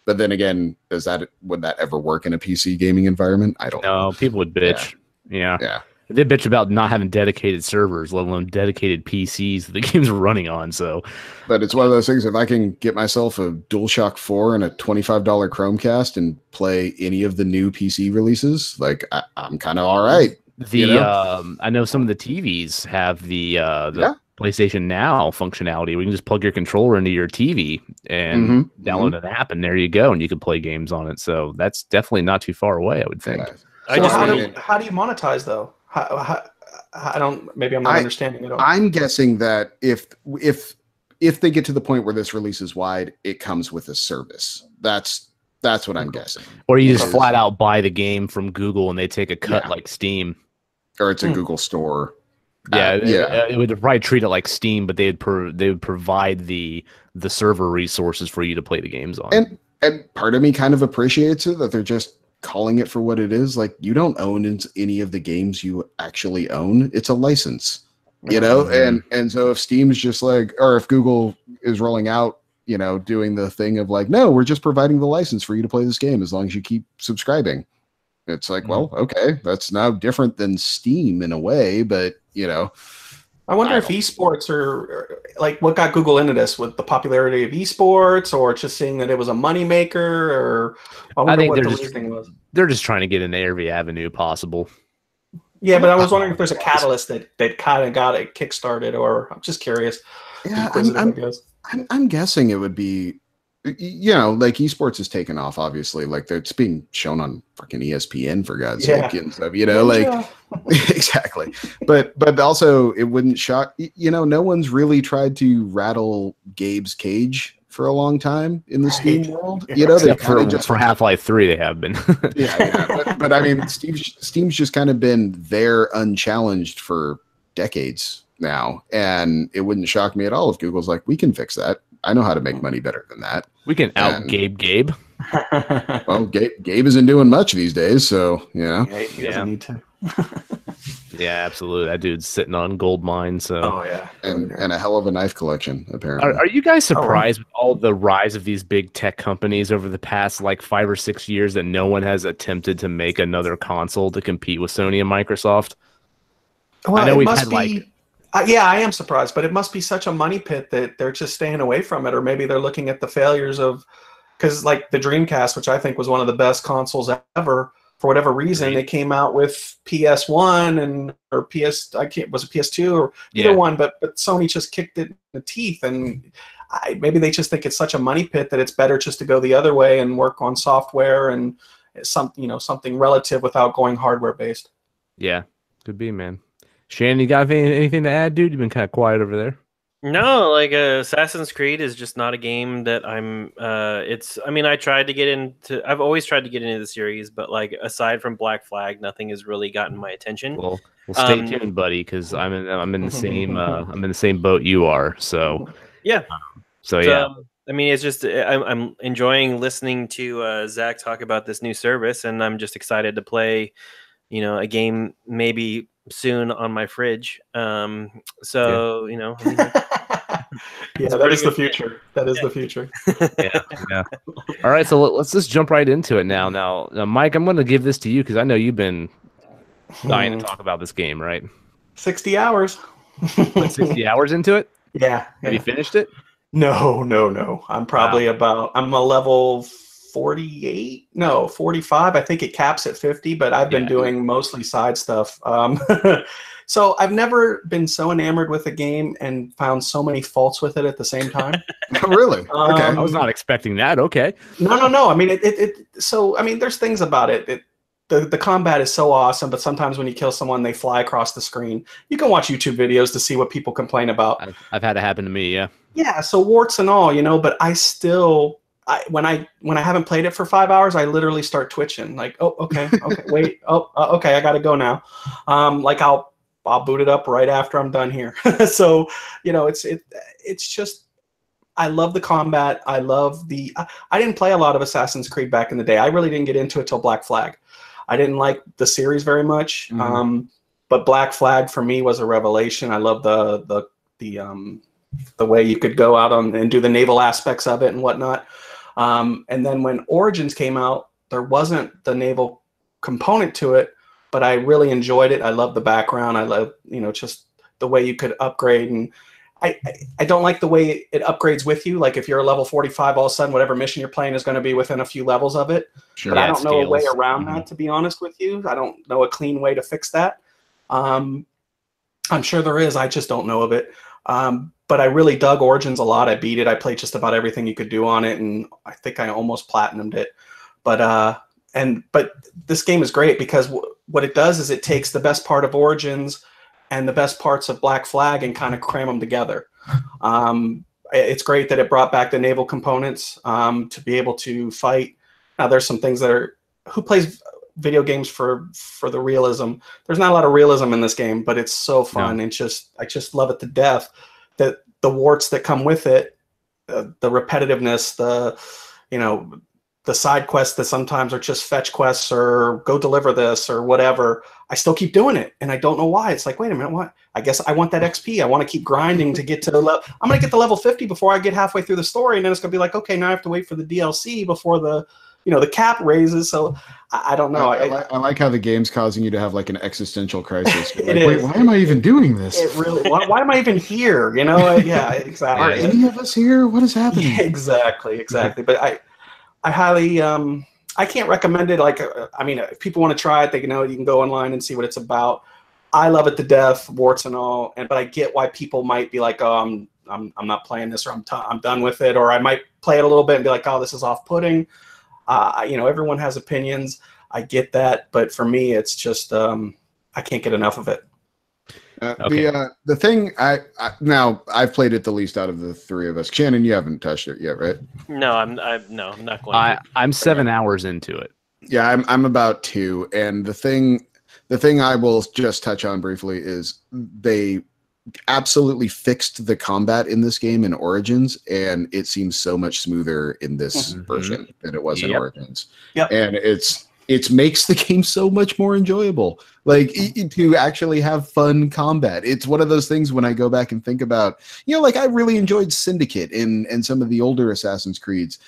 then again, would that ever work in a PC gaming environment? I don't know. No, people would bitch. Yeah. Yeah. They bitch about not having dedicated servers, let alone dedicated PCs that the game's running on. So, but it's one of those things. If I can get myself a DualShock 4 and a $25 Chromecast and play any of the new PC releases, like I'm kind of all right. I know some of the TVs have the PlayStation Now functionality. We can just plug your controller into your TV and download an app, and there you go, and you can play games on it. So that's definitely not too far away, I would think. So how do you monetize though? I don't. Maybe I'm not understanding it all. I'm guessing that if they get to the point where this releases wide, it comes with a service. That's what I'm guessing. Or you just flat out buy the game from Google and they take a cut like Steam. Or it's a Google store. It would probably treat it like Steam, but they would provide the server resources for you to play the games on. And part of me kind of appreciates it that they're just calling it for what it is. Like, you don't own any of the games you actually own. It's a license, you know? And so if Steam's just like, or if Google is rolling out, you know, doing the thing of like, no, we're just providing the license for you to play this game as long as you keep subscribing. It's like, well, okay, that's now different than Steam in a way, but you know, I wonder if esports are like what got Google into this, with the popularity of esports, or just seeing that it was a moneymaker, or I think what the reasoning was. They're just trying to get into every avenue possible. Yeah, but I was wondering if there's a catalyst that kind of got it kickstarted, or I'm just curious. Yeah, I'm guessing it would be, you know, like esports is taken off, obviously, like it's being shown on fucking ESPN for God's sake and stuff, you know, like exactly. But also it wouldn't shock, you know, no one's really tried to rattle Gabe's cage for a long time in the Steam world, you know. For Half-Life 3 they have been. But I mean, Steam's just kind of been there unchallenged for decades now, and it wouldn't shock me at all if Google's like, we can fix that. I know how to make money better than that. We can Gabe. Well, Gabe isn't doing much these days, so you know. Yeah, he doesn't need to. Yeah, absolutely. That dude's sitting on gold mine. So and a hell of a knife collection, apparently. Are you guys surprised with all the rise of these big tech companies over the past like 5 or 6 years that no one has attempted to make another console to compete with Sony and Microsoft? Well, I know we've had yeah, I am surprised, but it must be such a money pit that they're just staying away from it, or maybe they're looking at the failures of, because like the Dreamcast, which I think was one of the best consoles ever, for whatever reason, they came out with PS1 or was it PS2 or either one, but Sony just kicked it in the teeth, and maybe they just think it's such a money pit that it's better just to go the other way and work on software and something relative without going hardware based. Yeah, could be, man. Shannon, you got anything to add, dude? You've been kind of quiet over there. No, like Assassin's Creed is just not a game that I'm. I mean, I've always tried to get into the series, but like aside from Black Flag, nothing has really gotten my attention. Well stay tuned, buddy, because I'm in the same I'm in the same boat you are. So yeah. I mean, it's just I'm enjoying listening to Zach talk about this new service, and I'm just excited to play, you know, a game maybe soon on my fridge. You know, that is the future. That is the future. yeah. All right, so let's just jump right into it now. Now, Mike, I'm going to give this to you because I know you've been dying to talk about this game, right? 60 hours. 60 hours into it? Yeah. Have you finished it? No. I'm probably I'm a level 48, no, 45. I think it caps at 50, but I've been doing mostly side stuff. So I've never been so enamored with a game and found so many faults with it at the same time. Really? Okay. I was not expecting that. Okay. No. I mean, so, I mean, there's things about it. The combat is so awesome, but sometimes when you kill someone, they fly across the screen. You can watch YouTube videos to see what people complain about. I've had it happen to me, yeah. Yeah, so warts and all, you know, but I still... when I haven't played it for 5 hours, I literally start twitching. Like, oh, okay, wait, okay, I gotta go now. Like I'll boot it up right after I'm done here. So, you know, it's just, I love the combat. I love I didn't play a lot of Assassin's Creed back in the day. I really didn't get into it till Black Flag. I didn't like the series very much. But Black Flag for me was a revelation. I love the the way you could go out on and do the naval aspects of it and whatnot. And then when Origins came out, there wasn't the naval component to it, but I really enjoyed it. I love the background. I love, just the way you could upgrade. And I don't like the way it upgrades with you. Like if you're a level 45, all of a sudden whatever mission you're playing is going to be within a few levels of it. Sure. But I don't know a way around that, to be honest with you. I don't know a clean way to fix that. I'm sure there is. I just don't know of it. But I really dug Origins a lot. I beat it. I played just about everything you could do on it, and I think I almost platinumed it. But this game is great because what it does is it takes the best part of Origins and the best parts of Black Flag and kind of cram them together. It's great that it brought back the naval components to be able to fight. Now, there's some things that are... Who plays video games for the realism? There's not a lot of realism in this game, but it's so fun. No. And I just love it to death. That the warts that come with it, the repetitiveness, the side quests that sometimes are just fetch quests or go deliver this or whatever, I still keep doing it. And I don't know why. It's like, wait a minute, what? I guess I want that XP. I want to keep grinding to get to the level. I'm going to get to level 50 before I get halfway through the story. And then it's going to be like, okay, now I have to wait for the DLC before the cap raises. So I don't know. I like how the game's causing you to have like an existential crisis. Like, wait, why am I even doing this? It really. Why am I even here? Yeah, exactly. Are any of us here? What is happening? Yeah, exactly. But I highly, I can't recommend it. Like, if people want to try it, you can go online and see what it's about. I love it to death, warts and all. But I get why people might be like, oh, I'm not playing this, or I'm done with it, or I might play it a little bit and be like, oh, this is off-putting. Everyone has opinions. I get that, but for me, it's just I can't get enough of it. Okay. The thing now I've played it the least out of the three of us. Shannon, you haven't touched it yet, right? No, I'm not going. I'm 7 hours into it. Yeah, I'm about 2, and the thing I will just touch on briefly is they absolutely fixed the combat in this game in Origins, and it seems so much smoother in this version than it was in Origins. Yep. And it makes the game so much more enjoyable. Like to actually have fun combat. It's one of those things when I go back and think about, like I really enjoyed Syndicate and some of the older Assassin's Creeds.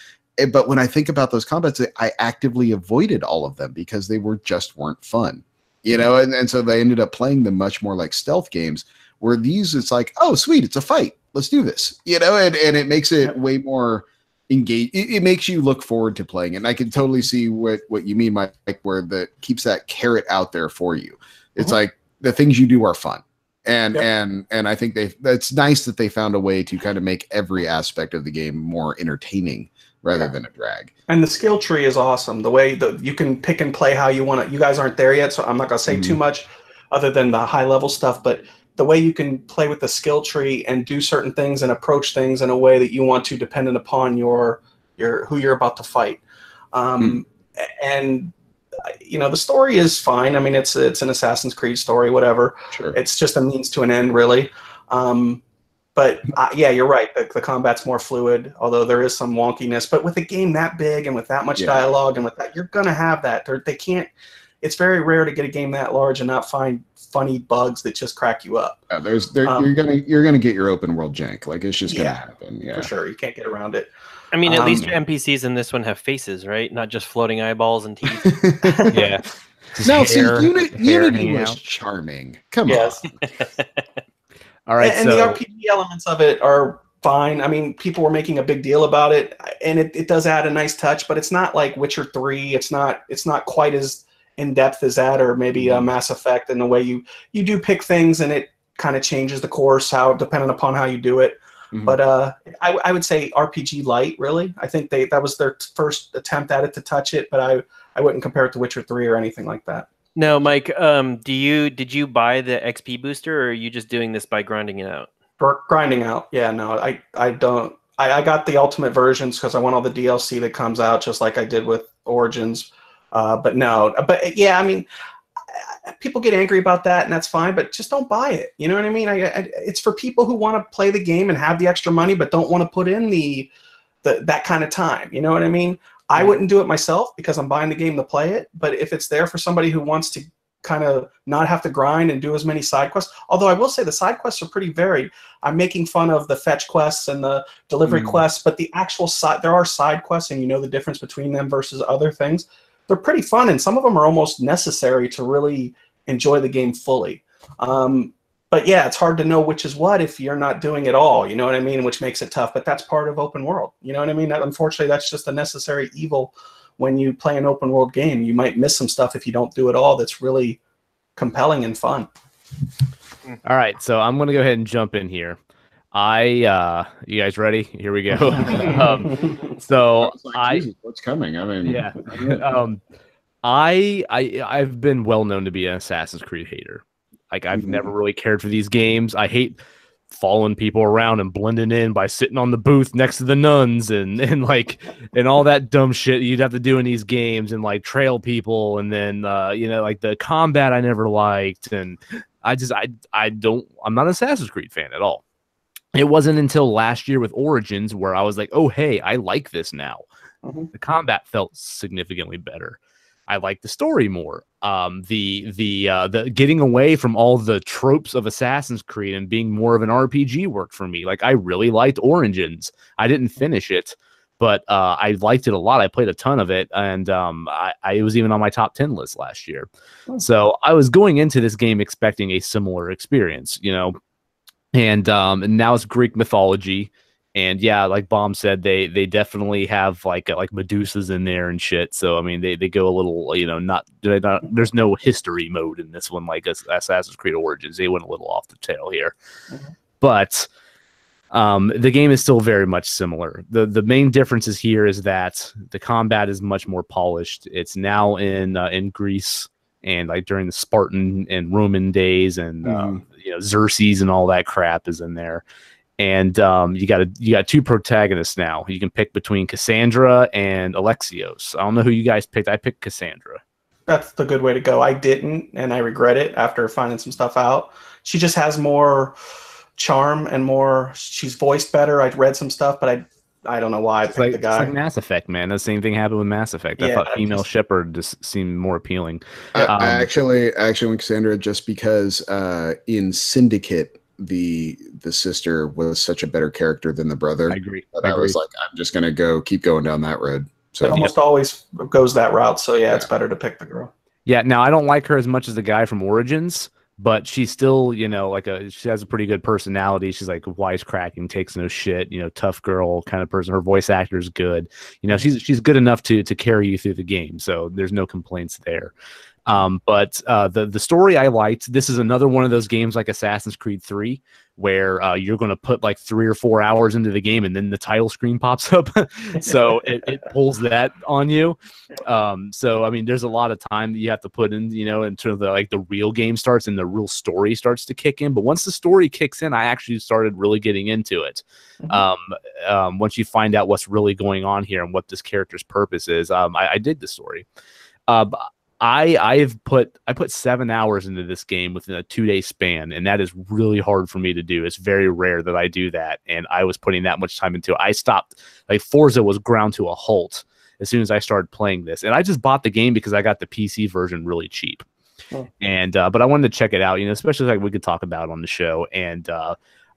But when I think about those combats, I actively avoided all of them because they weren't fun. And so they ended up playing them much more like stealth games. Where these, it's like, oh, sweet, it's a fight. Let's do this. And it makes it way more engaged. It makes you look forward to playing. And I can totally see what you mean, Mike, where that keeps that carrot out there for you. It's like the things you do are fun. And I think that's nice that they found a way to kind of make every aspect of the game more entertaining rather than a drag. And the skill tree is awesome. The way that you can pick and play how you want it. You guys aren't there yet, so I'm not going to say too much other than the high level stuff, but the way you can play with the skill tree and do certain things and approach things in a way that you want to, dependent upon your who you're about to fight. And the story is fine. I mean, it's an Assassin's Creed story, whatever. Sure. It's just a means to an end, really. But you're right. The combat's more fluid, although there is some wonkiness. But with a game that big and with that much dialogue and with that, you're gonna have that. They can't. It's very rare to get a game that large and not find funny bugs that just crack you up. Yeah, you're gonna get your open world jank. Like it's just gonna happen. Yeah, for sure. You can't get around it. I mean, at least your NPCs in this one have faces, right? Not just floating eyeballs and teeth. Yeah. No, see, Unity was charming. Come on. All right. And the RPG elements of it are fine. I mean, people were making a big deal about it, and it does add a nice touch, but it's not like Witcher 3. It's not quite as in depth as that, or maybe Mass Effect, in the way you do pick things and it kind of changes the course, how depending upon how you do it. But I would say RPG light, really. I think that was their first attempt at it to touch it, but I wouldn't compare it to Witcher 3 or anything like that. No, Mike, did you buy the XP booster, or are you just doing this by grinding it out? Grinding out. Yeah, no, I don't. I got the ultimate versions because I want all the DLC that comes out, just like I did with Origins. But yeah, I mean, people get angry about that, and that's fine, but just don't buy it. You know what I mean? It's for people who want to play the game and have the extra money, but don't want to put in that kind of time. You know what I mean? I wouldn't do it myself because I'm buying the game to play it. But if it's there for somebody who wants to kind of not have to grind and do as many side quests. Although I will say the side quests are pretty varied. I'm making fun of the fetch quests and the delivery quests, but the actual there are side quests, and you know the difference between them versus other things. They're pretty fun, and some of them are almost necessary to really enjoy the game fully. But yeah, it's hard to know which is what if you're not doing it all, you know what I mean? Which makes it tough, but that's part of open world. You know what I mean? Unfortunately, that's just a necessary evil when you play an open world game. You might miss some stuff if you don't do it all that's really compelling and fun. All right, so I'm going to go ahead and jump in here. You guys ready? Here we go. Jesus, what's coming? I mean, yeah. I've been well known to be an Assassin's Creed hater. Like, I've never really cared for these games. I hate following people around and blending in by sitting on the booth next to the nuns and all that dumb shit you'd have to do in these games, and like trail people, and then like the combat I never liked, and I'm not an Assassin's Creed fan at all. It wasn't until last year with Origins where I was like, oh hey, I like this now. The combat felt significantly better. I like the story more. The getting away from all the tropes of Assassin's Creed and being more of an RPG worked for me. Like, I really liked Origins. I didn't finish it, but I liked it a lot. I played a ton of it, and it was even on my top 10 list last year. So I was going into this game expecting a similar experience, you know. And now it's Greek mythology. And yeah, like Bomb said, they definitely have like Medusas in there and shit. So I mean, they go a little, you know, there's no history mode in this one like Assassin's Creed Origins. They went a little off the tail here, but the game is still very much similar. The main differences here is that the combat is much more polished. It's now in Greece, and like during the Spartan and Roman days, and Xerxes and all that crap is in there. And you got two protagonists now. You can pick between Cassandra and Alexios. I don't know who you guys picked. I picked Cassandra. That's the good way to go. I didn't, and I regret it after finding some stuff out. She just has more charm and she's voiced better. I read some stuff, but I don't know why I picked the guy. It's like Mass Effect, man. The same thing happened with Mass Effect. I thought female Shepard just seemed more appealing. I actually went Cassandra just because in Syndicate, the sister was such a better character than the brother. I agree. I was like, I'm just gonna keep going down that road. So it almost always goes that route. So yeah, it's better to pick the girl. Yeah. Now I don't like her as much as the guy from Origins, but she's still, you know, she has a pretty good personality. She's like wisecracking, takes no shit, you know, tough girl kind of person. Her voice actor is good. You know, she's good enough to carry you through the game. So there's no complaints there. But the story I liked. This is another one of those games like Assassin's Creed 3 where you're going to put like 3 or 4 hours into the game and then the title screen pops up. So it pulls that on you. So I mean, there's a lot of time that you have to put in, you know, until the real game starts and the real story starts to kick in. But once the story kicks in, I actually started really getting into it. Once you find out what's really going on here and what this character's purpose is, I dig the story. I put 7 hours into this game within a 2-day span, and that is really hard for me to do. It's very rare that I do that, and I was putting that much time into it. I stopped, like Forza was ground to a halt as soon as I started playing this, and I just bought the game because I got the PC version really cheap. And but I wanted to check it out, you know, especially like we could talk about on the show, and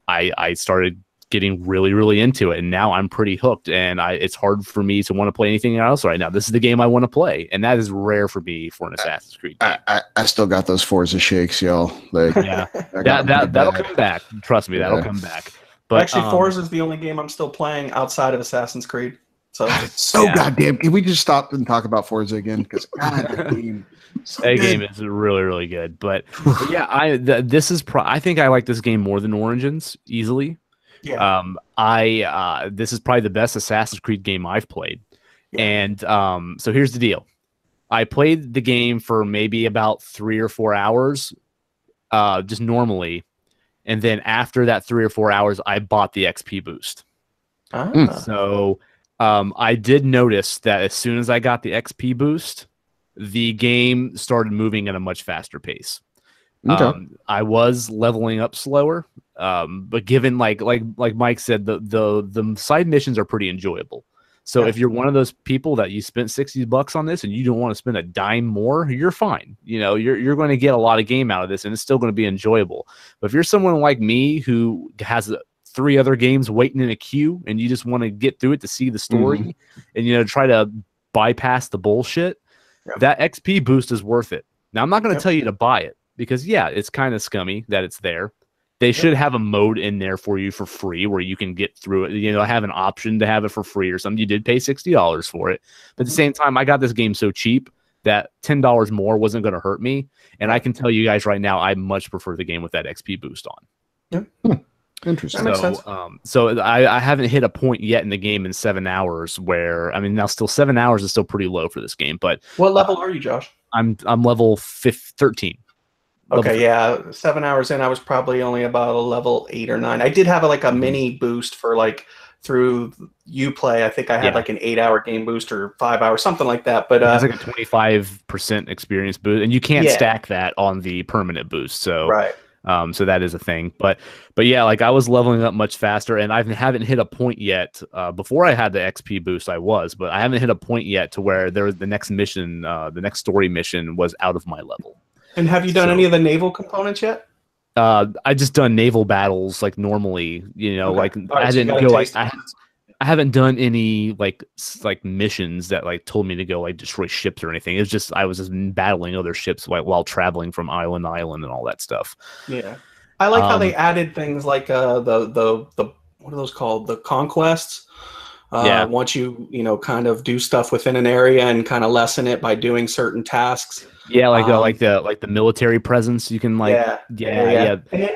I started getting really, really into it, and now I'm pretty hooked, and it's hard for me to want to play anything else right now. This is the game I want to play, and that is rare for me for an Assassin's Creed game. I still got those Forza shakes, y'all. Like, yeah, that'll come back. Trust me, that'll come back. But actually, Forza is the only game I'm still playing outside of Assassin's Creed. So goddamn. Can we just stop and talk about Forza again? Because that game is really, really good. But yeah, I think I like this game more than Origins easily. Yeah. This is probably the best Assassin's Creed game I've played. Yeah. And so here's the deal. I played the game for maybe about 3 or 4 hours, just normally. And then after that 3 or 4 hours, I bought the XP boost. So I did notice that as soon as I got the XP boost, the game started moving at a much faster pace. Okay. I was leveling up slower, but given like Mike said, the side missions are pretty enjoyable. So Yeah. if you're one of those people that you spent $60 on this and you don't want to spend a dime more, you're fine. You know, you're going to get a lot of game out of this, and it's still going to be enjoyable. But if you're someone like me who has 3 other games waiting in a queue and you just want to get through it to see the story and, you know, try to bypass the bullshit, that XP boost is worth it. Now, I'm not going to tell you to buy it because, yeah, it's kind of scummy that it's there. They should have a mode in there for you for free where you can get through it. You know, have an option to have it for free or something. You did pay $60 for it. But at the same time, I got this game so cheap that $10 more wasn't going to hurt me. And I can tell you guys right now, I much prefer the game with that XP boost on. Interesting. That makes sense. So I haven't hit a point yet in the game in 7 hours where, I mean, now still 7 hours is still pretty low for this game. But What level are you, Josh? I'm level 13. Okay, yeah, 7 hours in, I was probably only about a level 8 or 9. I did have a mini boost for through Uplay. I think I had an 8-hour game boost or 5 hours, something like that. But it's like a 25% experience boost, and you can't stack that on the permanent boost. So so that is a thing. But yeah, like I was leveling up much faster, and I haven't hit a point yet. Before I had the XP boost, but I haven't hit a point yet to where the next mission, the next story mission was out of my level. And have you done any of the naval components yet? I just done naval battles like normally, you know, I didn't go I haven't done any like missions that told me to go destroy ships or anything. It's just I was just battling other ships while traveling from island to island and all that stuff. Yeah, I like how they added things like the what are those called? The conquests. Once you kind of do stuff within an area and kind of lessen it by doing certain tasks. Yeah, like the military presence. You can yeah.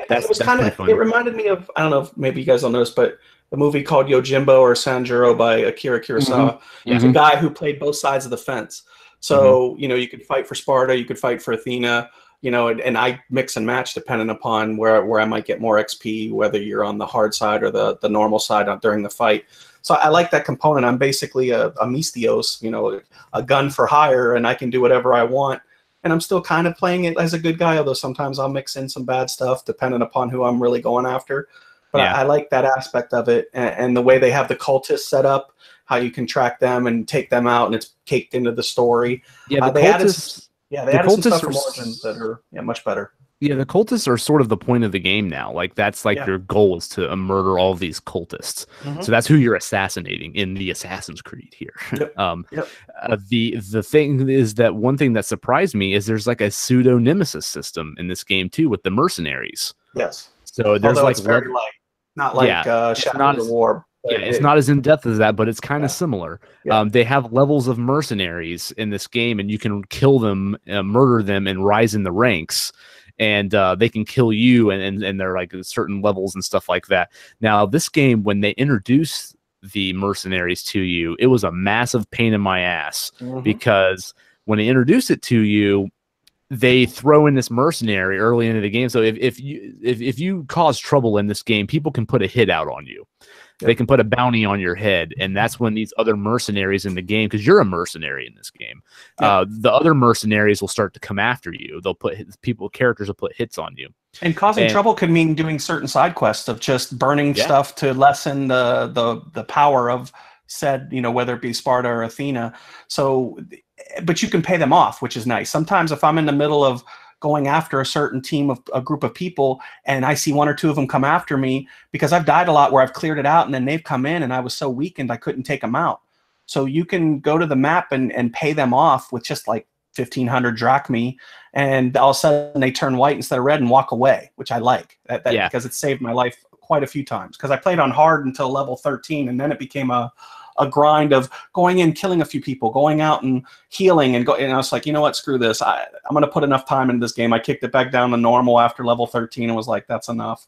That's kind of it reminded me of, I don't know if maybe you guys don't notice, but the movie called Yojimbo or Sanjuro by Akira Kurosawa. He's a guy who played both sides of the fence. So you could fight for Sparta, you could fight for Athena. And I mix and match depending upon where I might get more XP, whether you're on the hard side or the normal side during the fight. So I like that component. I'm basically a Mistios, a gun for hire, and I can do whatever I want. And I'm still kind of playing it as a good guy, although sometimes I'll mix in some bad stuff depending upon who I'm really going after. But I like that aspect of it, and the way they have the cultists set up, how you can track them and take them out, and it's caked into the story. Yeah, they added some stuff from Origins that are much better. Yeah, the cultists are sort of the point of the game now. Like that's your goal is to murder all of these cultists. So that's who you're assassinating in the Assassin's Creed here. The thing is that one thing that surprised me is there's like a pseudo nemesis system in this game too with the mercenaries. Yes. So there's it's very light, not like Shadow of the War. Yeah, it's not as in depth as that, but it's kind of similar. They have levels of mercenaries in this game, and you can kill them, murder them, and rise in the ranks. And they can kill you, and they're like certain levels and stuff like that. Now, this game, when they introduced the mercenaries to you, it was a massive pain in my ass because when they introduced it to you, they throw in this mercenary early into the game. So if you cause trouble in this game, people can put a hit out on you. They can put a bounty on your head, and that's when these other mercenaries in the game, because you're a mercenary in this game, the other mercenaries will start to come after you. They'll put characters will put hits on you. And causing trouble could mean doing certain side quests of just burning stuff to lessen the power of said, whether it be Sparta or Athena. So, but you can pay them off, which is nice. Sometimes if I'm in the middle of going after a certain team of a group of people and I see one or two of them come after me, because I've died a lot where I've cleared it out and then they've come in and I was so weakened I couldn't take them out. So you can go to the map and pay them off with just like 1,500 drachmae, and all of a sudden they turn white instead of red and walk away, which I like because it saved my life quite a few times, because I played on hard until level 13, and then it became a grind of going in, killing a few people, going out and healing, and I was like, you know what, screw this. I'm going to put enough time into this game. I kicked it back down to normal after level 13 and was like, that's enough.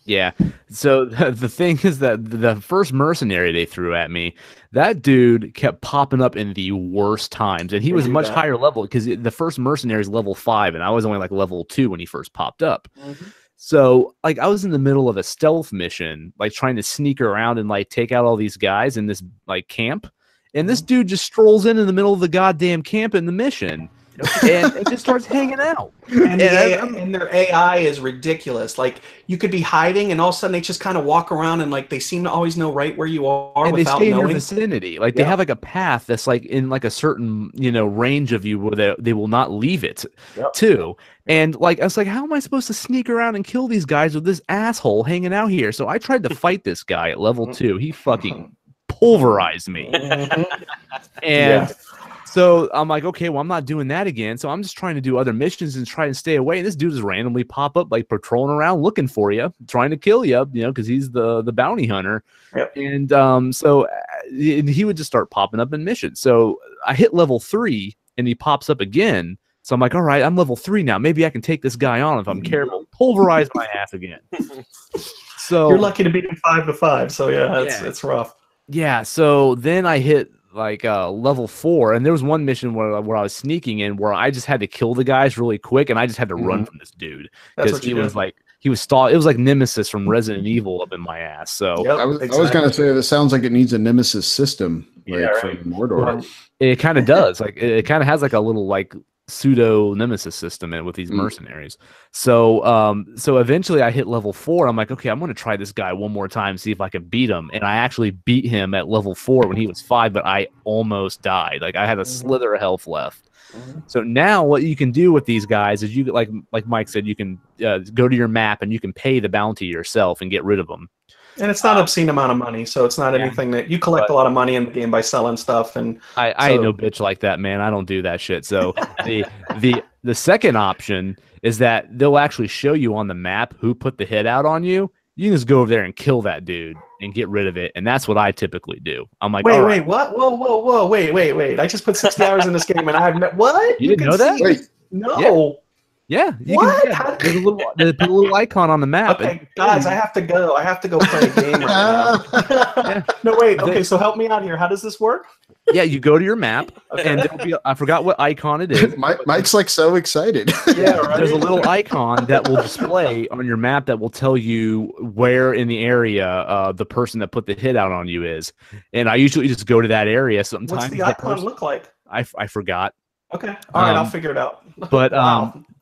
Yeah. So the thing is that the first mercenary they threw at me, that dude kept popping up in the worst times, and he was much higher level, because the first mercenary is level 5, and I was only like level 2 when he first popped up. So, like, I was in the middle of a stealth mission, like, trying to sneak around and, like, take out all these guys in this, like, camp. And this dude just strolls in the middle of the goddamn camp in the mission and it just starts hanging out. And, and their AI is ridiculous. Like, you could be hiding, and all of a sudden they just kind of walk around, and like they seem to always know right where you are and without they stay knowing. in your vicinity. Like they have like a path that's like in like a certain range of you where they will not leave it too. And like I was like, how am I supposed to sneak around and kill these guys with this asshole hanging out here? So I tried to fight this guy at level 2. He fucking pulverized me. And so I'm like, okay, well, I'm not doing that again. So I'm just trying to do other missions and try and stay away. And this dude just randomly pop up, like patrolling around, looking for you, trying to kill you, because he's the bounty hunter. And so he would just start popping up in missions. So I hit level 3 and he pops up again. So I'm like, all right, I'm level 3 now. Maybe I can take this guy on if I'm careful. Pulverize my ass again. So you're lucky to beat him 5 to 5. So it's rough. Yeah. So then I hit like level 4, and there was one mission where I was sneaking in where I just had to kill the guys really quick, and I just had to run from this dude because he was stalled. It was like Nemesis from Resident Evil up in my ass. So I was gonna say, this sounds like it needs a Nemesis system, from Mordor. Well, it kind of does. Like it kind of has like a little like pseudo Nemesis system in with these mercenaries. So so eventually I hit level 4. I'm like, okay, I'm going to try this guy one more time, see if I can beat him. And I actually beat him at level 4 when he was 5, but I almost died. Like I had a slither of health left. So now what you can do with these guys is you like Mike said, you can go to your map and you can pay the bounty yourself and get rid of them. And it's not an obscene amount of money, so it's not anything that you collect a lot of money in the game by selling stuff. And I ain't no bitch like that, man. I don't do that shit. So the second option is that they'll actually show you on the map who put the hit out on you. You can just go over there and kill that dude and get rid of it, and that's what I typically do. I'm like, wait, what? Whoa, wait! I just put 60 hours in this game, and I've what? You didn't know that? Wait, no. Yeah. What? There's they put a little icon on the map. Okay, guys, I have to go. I have to go play a game right now. No, wait. Okay, so help me out here. How does this work? Yeah, you go to your map, and there'll be I forgot what icon it is. Mike's like so excited. Yeah, right? There's a little icon that will display on your map that will tell you where in the area the person that put the hit out on you is. And I usually just go to that area. Sometimes what's the icon look like? I forgot. Okay, all right, I'll figure it out. But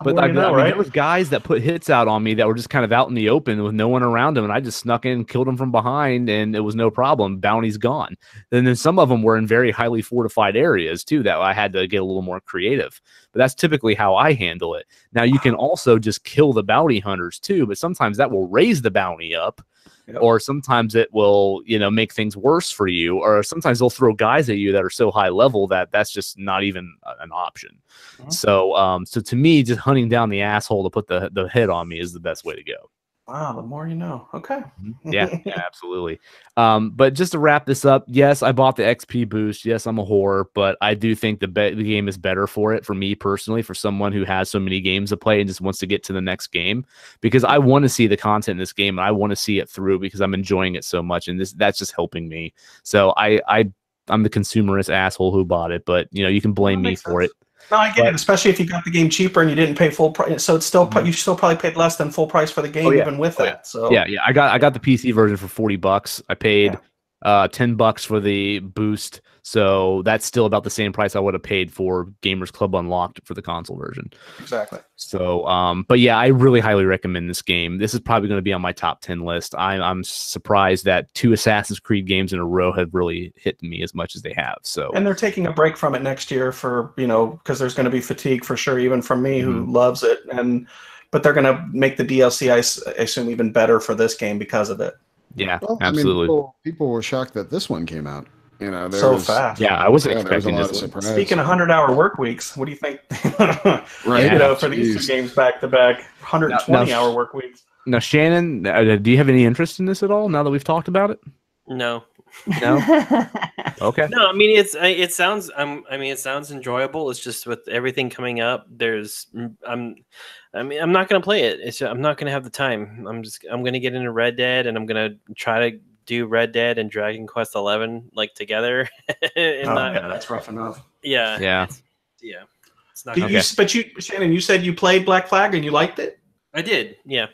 but I mean, there was guys that put hits out on me that were just kind of out in the open with no one around them, and I just snuck in, killed them from behind, and it was no problem. Bounty's gone. And then some of them were in very highly fortified areas too that I had to get a little more creative. But that's typically how I handle it. Now you can also just kill the bounty hunters too, but sometimes that will raise the bounty up. Yep. Or sometimes it will, make things worse for you. Or sometimes they'll throw guys at you that are so high level that that's just not even an option. So, so to me, just hunting down the asshole to put the hit on me is the best way to go. Wow, the more you know. Okay. Yeah, absolutely. But just to wrap this up, yes, I bought the XP boost. Yes, I'm a whore, but I do think the game is better for it, for me personally, for someone who has so many games to play and just wants to get to the next game, because I want to see the content in this game and I want to see it through because I'm enjoying it so much, and that's just helping me. So I'm the consumerist asshole who bought it, but you can blame me for it. No, I get it, especially if you got the game cheaper and you didn't pay full price. So it's still you still probably paid less than full price for the game even with that. So yeah, I got the PC version for $40. I paid $10 for the boost, so that's still about the same price I would have paid for Gamers Club Unlocked for the console version. Exactly. So, but yeah, I really highly recommend this game. This is probably going to be on my top 10 list. I'm surprised that 2 Assassin's Creed games in a row have really hit me as much as they have. So, and they're taking a break from it next year for because there's going to be fatigue for sure, even from me who loves it. But they're going to make the DLC, I assume, even better for this game because of it. Yeah, absolutely. I mean, people were shocked that this one came out. Fast. Yeah, I wasn't expecting this. Speaking of 100-hour work weeks, what do you think? Right. For these 2 games back to back, 120-hour work weeks. Now, Shannon, do you have any interest in this at all? Now that we've talked about it, No. Okay. No, I mean it sounds enjoyable. It's just with everything coming up, I'm not gonna play it. I'm not gonna have the time. I'm gonna get into Red Dead, and I'm gonna try to do Red Dead and Dragon Quest XI together. That's rough enough. Yeah. It's not. But Shannon, you said you played Black Flag and you liked it. I did. Yeah.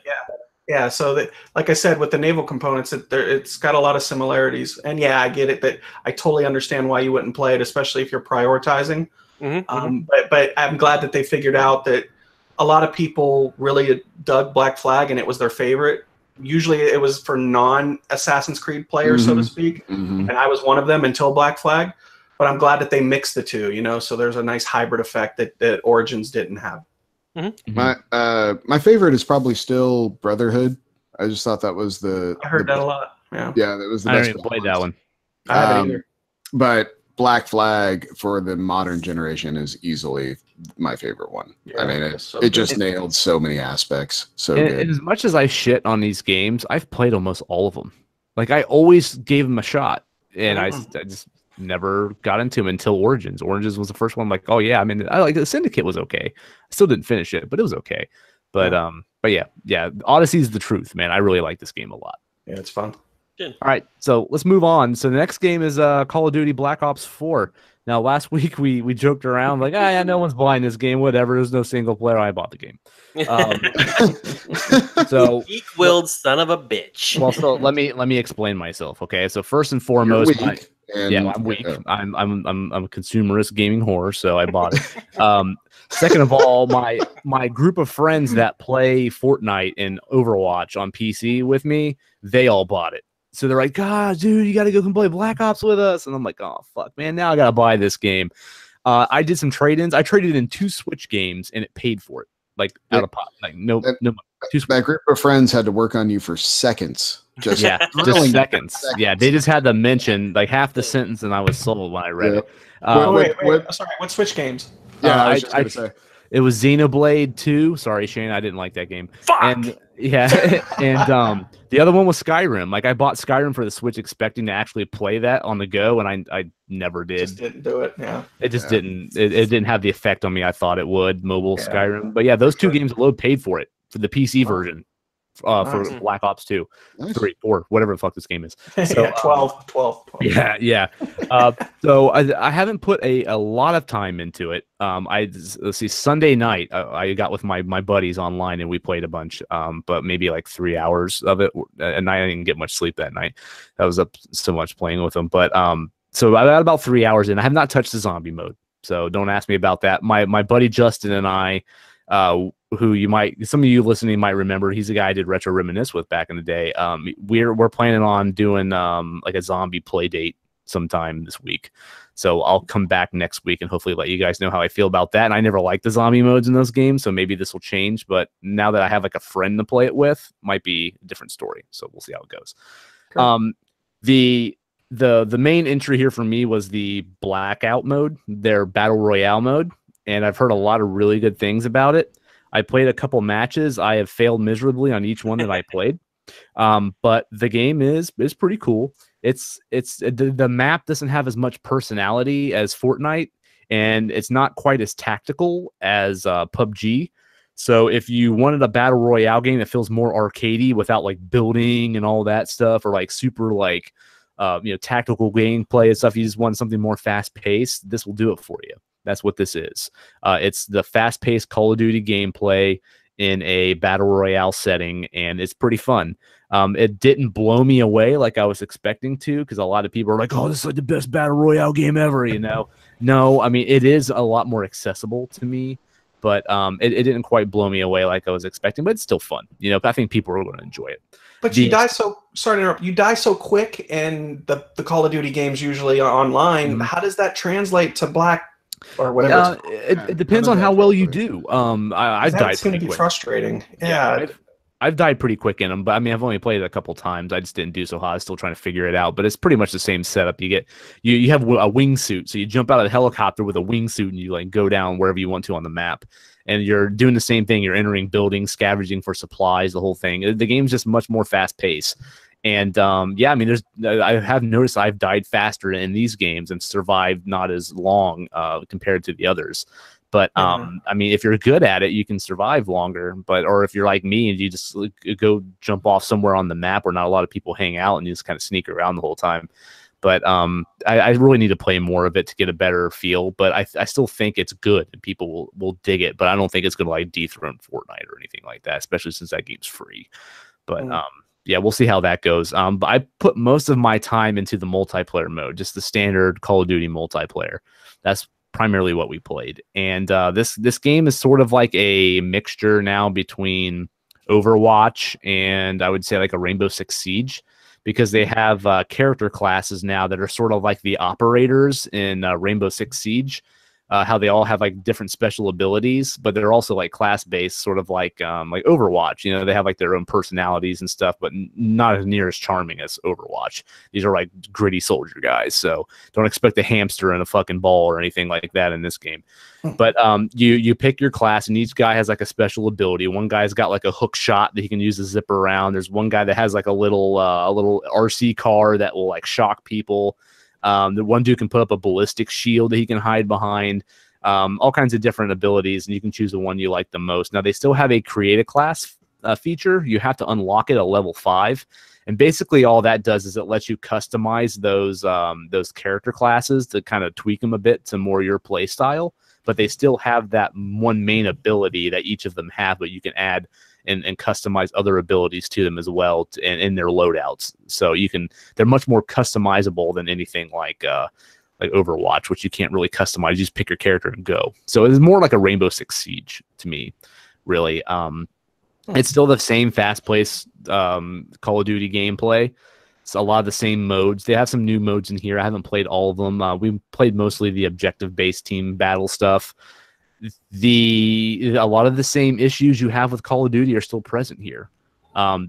Yeah, so that, like I said, with the naval components, it's got a lot of similarities. And yeah, I get it that I totally understand why you wouldn't play it, especially if you're prioritizing. But I'm glad that they figured out that a lot of people really dug Black Flag and it was their favorite. Usually it was for non-Assassin's Creed players, so to speak, and I was one of them until Black Flag. But I'm glad that they mixed the two, you know, so there's a nice hybrid effect that Origins didn't have. My favorite is probably still Brotherhood. I just thought that was I heard that a lot. Yeah, that was the I best. didn't even play that one. I haven't either. But Black Flag for the modern generation is easily my favorite one. Yeah, I mean, it's it just nailed so many aspects. So good. And as much as I shit on these games, I've played almost all of them. Like, I always gave them a shot, and I just never got into them until Origins. Origins was the first one. I'm like, oh yeah, I mean, I like the Syndicate was okay. I still didn't finish it, but it was okay. But yeah, Odyssey is the truth, man. I really like this game a lot. Yeah, it's fun. All right, so let's move on. So the next game is Call of Duty Black Ops 4. Now, last week we joked around like, yeah, no one's buying this game. Whatever, there's no single player. I bought the game. So weak-willed son of a bitch. Well, so let me explain myself. Okay, so first and foremost, I'm weak. I'm a consumerist gaming whore, so I bought it. Second of all, my group of friends that play Fortnite and Overwatch on PC with me, they all bought it. So they're like, God, dude, you got to go and play Black Ops with us. And I'm like, oh, fuck, man, now I got to buy this game. I did some trade-ins. I traded in 2 Switch games, and it paid for it. Like, out of pot. Like, no money. That group of friends had to work on you for seconds. Just seconds. Yeah, they just had to mention, like, half the sentence, and I was sold when I read it. Wait. Sorry, what Switch games? Yeah, I was just going to say. It was Xenoblade 2. Sorry, Shane, I didn't like that game. Fuck! And the other one was Skyrim. Like, I bought Skyrim for the Switch expecting to actually play that on the go, and I never did. Just didn't do it. Yeah. It just didn't. It didn't have the effect on me I thought it would. Mobile Skyrim. But yeah, those 2 games alone paid for it for the PC version. For Black Ops 2, 3, 4, whatever the fuck this game is. So, 12. Yeah. So I haven't put a lot of time into it. Let's see, Sunday night I got with my buddies online and we played a bunch. But maybe like 3 hours of it, and I didn't get much sleep that night. I was up so much playing with them. But so I got about 3 hours in. I have not touched the zombie mode, so don't ask me about that. My buddy Justin and I. Who some of you listening might remember, he's the guy I did Retro Reminisce with back in the day. We're planning on doing like a zombie play date sometime this week. So I'll come back next week and hopefully let you guys know how I feel about that. And I never liked the zombie modes in those games, so maybe this will change. But now that I have like a friend to play it with, might be a different story. So we'll see how it goes. Cool. The main entry here for me was the Blackout mode, their Battle Royale mode. And I've heard a lot of really good things about it. I played a couple matches. I have failed miserably on each one that I played. But the game is pretty cool. It's the map doesn't have as much personality as Fortnite, and it's not quite as tactical as PUBG. So if you wanted a battle royale game that feels more arcadey without like building and all that stuff, or like super like tactical gameplay and stuff, you just want something more fast paced, this will do it for you. That's what this is. It's the fast-paced Call of Duty gameplay in a battle royale setting, and it's pretty fun. It didn't blow me away like I was expecting to, because a lot of people are like, "Oh, this is like the best battle royale game ever," you know. No, I mean it is a lot more accessible to me, but it didn't quite blow me away like I was expecting. But it's still fun, you know. I think people are going to enjoy it. But you die so sorry to interrupt. You die so quick in the Call of Duty games usually online. How does that translate to Black? Or whatever. It depends on how well you do. I've died. It's going to be frustrating. Yeah. I've died pretty quick in them, but I mean, I've only played it a couple times. I just didn't do so hot. I was still trying to figure it out, but it's pretty much the same setup. You have a wingsuit, so you jump out of the helicopter with a wingsuit and you like go down wherever you want to on the map, and you're doing the same thing. You're entering buildings, scavenging for supplies, the whole thing. The game's just much more fast paced. And I mean, I have noticed I've died faster in these games and survived not as long compared to the others. But I mean, if you're good at it, you can survive longer. Or if you're like me and you just go jump off somewhere on the map where not a lot of people hang out and you just kind of sneak around the whole time. But I really need to play more of it to get a better feel. But I still think it's good and people will dig it. But I don't think it's going to like dethrone Fortnite or anything like that, especially since that game's free. But yeah, we'll see how that goes. But I put most of my time into the multiplayer mode, just the standard Call of Duty multiplayer. That's primarily what we played. And this game is sort of like a mixture now between Overwatch and I would say like a Rainbow Six Siege, because they have character classes now that are sort of like the operators in Rainbow Six Siege. How they all have like different special abilities, but they're also like class based, sort of like Overwatch. You know, they have like their own personalities and stuff, but not as near as charming as Overwatch. These are like gritty soldier guys, so don't expect a hamster and a fucking ball or anything like that in this game. But you pick your class, and each guy has like a special ability. One guy's got like a hook shot that he can use to zip around. There's one guy that has like a little RC car that will like shock people. The one dude can put up a ballistic shield that he can hide behind, all kinds of different abilities, and you can choose the one you like the most. Now, they still have a create a class feature. You have to unlock it at level 5. And basically all that does is it lets you customize those character classes to kind of tweak them a bit to more your play style. But they still have that one main ability that each of them have, but you can add and customize other abilities to them as well in their loadouts. So they're much more customizable than anything like Overwatch, which you can't really customize. You just pick your character and go. So it's more like a Rainbow Six Siege to me, really. It's still the same fast-paced Call of Duty gameplay. It's a lot of the same modes. They have some new modes in here. I haven't played all of them. We played mostly the objective-based team battle stuff. A lot of the same issues you have with Call of Duty are still present here.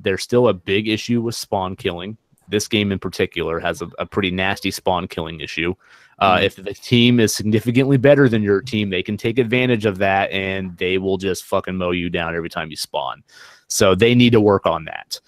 There's still a big issue with spawn killing. This game in particular has a pretty nasty spawn killing issue. If the team is significantly better than your team, they can take advantage of that, and they will just fucking mow you down every time you spawn. So they need to work on that.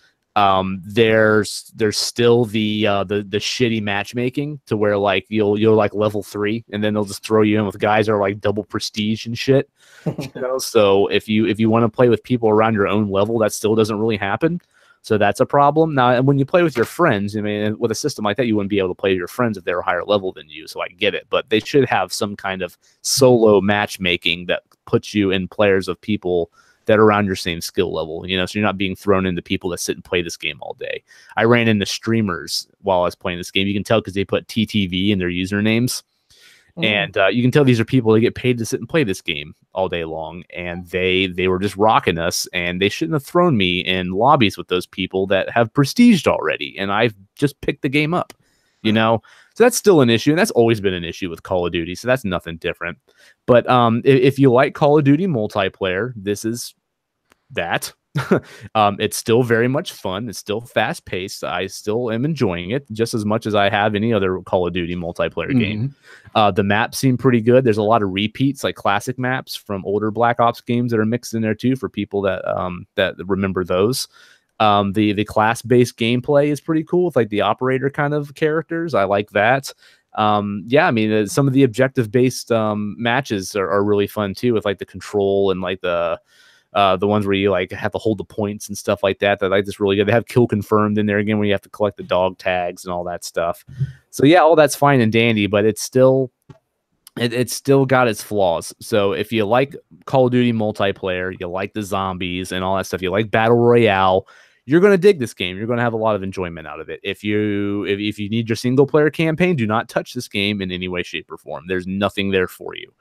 There's still the shitty matchmaking to where like you'll like level 3 and then they'll just throw you in with guys that are like double prestige and shit. You know? So if you want to play with people around your own level, that still doesn't really happen. So that's a problem. Now, when you play with your friends, I mean, with a system like that, you wouldn't be able to play with your friends if they were higher level than you. So I get it, but they should have some kind of solo matchmaking that puts you in players of people that are around your same skill level, you know, so you're not being thrown into people that sit and play this game all day. I ran into streamers while I was playing this game. You can tell because they put TTV in their usernames. And you can tell these are people that get paid to sit and play this game all day long. And they were just rocking us, and they shouldn't have thrown me in lobbies with those people that have prestiged already. And I've just picked the game up, you know? So that's still an issue, and that's always been an issue with Call of Duty, so that's nothing different. But if you like Call of Duty multiplayer, this is that. It's still very much fun. It's still fast-paced. I still am enjoying it just as much as I have any other Call of Duty multiplayer game. The maps seem pretty good. There's a lot of repeats, like classic maps from older Black Ops games that are mixed in there too for people that remember those. The class-based gameplay is pretty cool with like the operator kind of characters. I like that. Yeah, I mean, some of the objective-based matches are really fun too, with like the control and like the ones where you like have to hold the points and stuff like that. That like this really good. They have kill confirmed in there again, where you have to collect the dog tags and all that stuff. So yeah, all that's fine and dandy, but it's still got its flaws. So if you like Call of Duty multiplayer, you like the zombies and all that stuff, you like Battle Royale, you're going to dig this game. You're going to have a lot of enjoyment out of it. If you need your single player campaign, do not touch this game in any way, shape, or form. There's nothing there for you.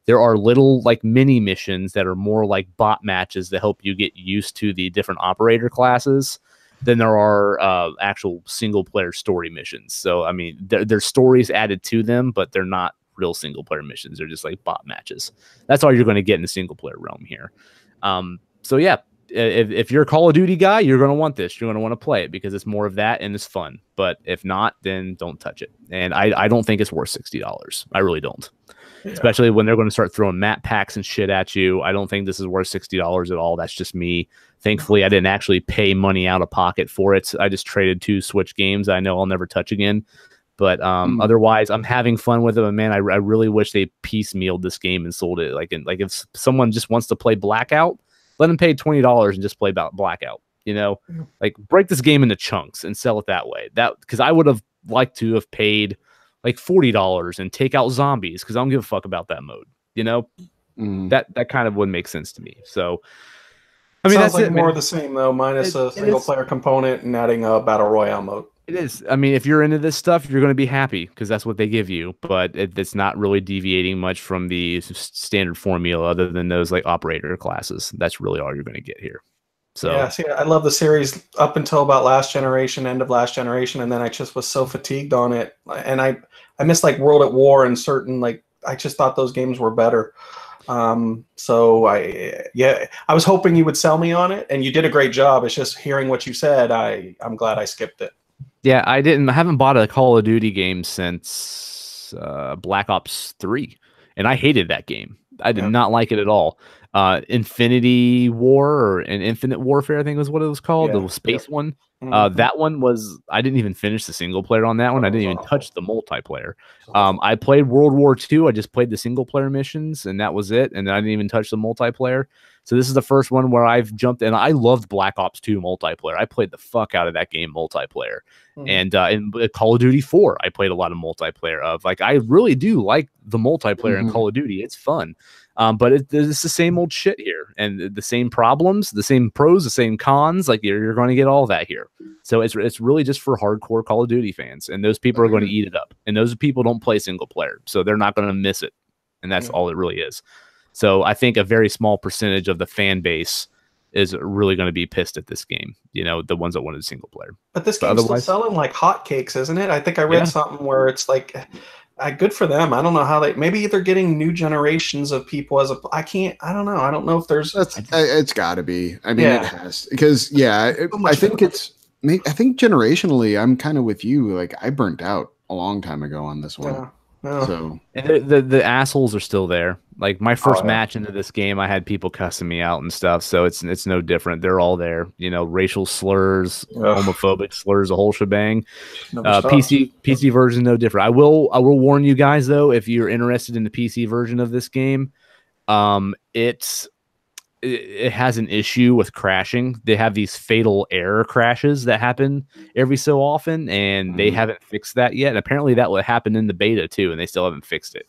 There are little like mini missions that are more like bot matches that help you get used to the different operator classes than there are actual single player story missions. So, I mean, there's stories added to them, but they're not real single player missions. They're just like bot matches. That's all you're going to get in the single player realm here. So yeah, if you're a Call of Duty guy, you're going to want this. You're going to want to play it because it's more of that and it's fun. But if not, then don't touch it. And I don't think it's worth $60. I really don't. Yeah. Especially when they're going to start throwing map packs and shit at you. I don't think this is worth $60 at all. That's just me. Thankfully, I didn't actually pay money out of pocket for it. I just traded 2 Switch games I know I'll never touch again. But otherwise, I'm having fun with it. And man, I really wish they piecemealed this game and sold it. Like if someone just wants to play Blackout, let them pay $20 and just play Blackout. You know, like break this game into chunks and sell it that way. Because I would have liked to have paid like $40 and take out zombies because I don't give a fuck about that mode. You know, that kind of would make sense to me. So, I mean, sounds that's like more of the same though, minus a single player component and adding a battle royale mode. It is. I mean, if you're into this stuff, you're going to be happy because that's what they give you. But it's not really deviating much from the standard formula, other than those like operator classes. That's really all you're going to get here. So yeah, see, I love the series up until about last generation, end of last generation, and then I just was so fatigued on it, and I missed like World at War and certain like I just thought those games were better. So I was hoping you would sell me on it, and you did a great job. It's just hearing what you said, I'm glad I skipped it. yeah, I haven't bought a Call of Duty game since Black Ops III, and I hated that game. I did not like it at all. Infinity War or an Infinite Warfare, I think was what it was called, the space one. That one was, I didn't even finish the single player on that one. I didn't even touch the multiplayer. I played World War II. I just played the single player missions, and that was it. And I didn't even touch the multiplayer. So this is the first one where I've jumped in. I loved Black Ops 2 multiplayer. I played the fuck out of that game multiplayer. And in Call of Duty 4, I played a lot of multiplayer of. Like, I really do like the multiplayer in Call of Duty. It's fun. But it's the same old shit here, and the same problems, the same pros, the same cons. Like you're going to get all that here. So it's really just for hardcore Call of Duty fans, and those people are going to eat it up. And those people don't play single player, so they're not going to miss it. And that's all it really is. So I think a very small percentage of the fan base is really going to be pissed at this game. You know, the ones that wanted single player. But this game's still selling like hotcakes, isn't it? I think I read something where it's like. Good for them. I don't know how maybe they're getting new generations of people as I don't know. I don't know if there's. It's got to be. I mean, it has because I think I think generationally, I'm kind of with you. Like I burnt out a long time ago on this one. So and the assholes are still there. Like my first match into this game, I had people cussing me out and stuff. So it's no different. They're all there. You know, racial slurs, homophobic slurs, a whole shebang. PC version no different. I will warn you guys though, if you're interested in the PC version of this game, it has an issue with crashing. They have these fatal error crashes that happen every so often, and they haven't fixed that yet. And apparently that will happen in the beta too, and they still haven't fixed it.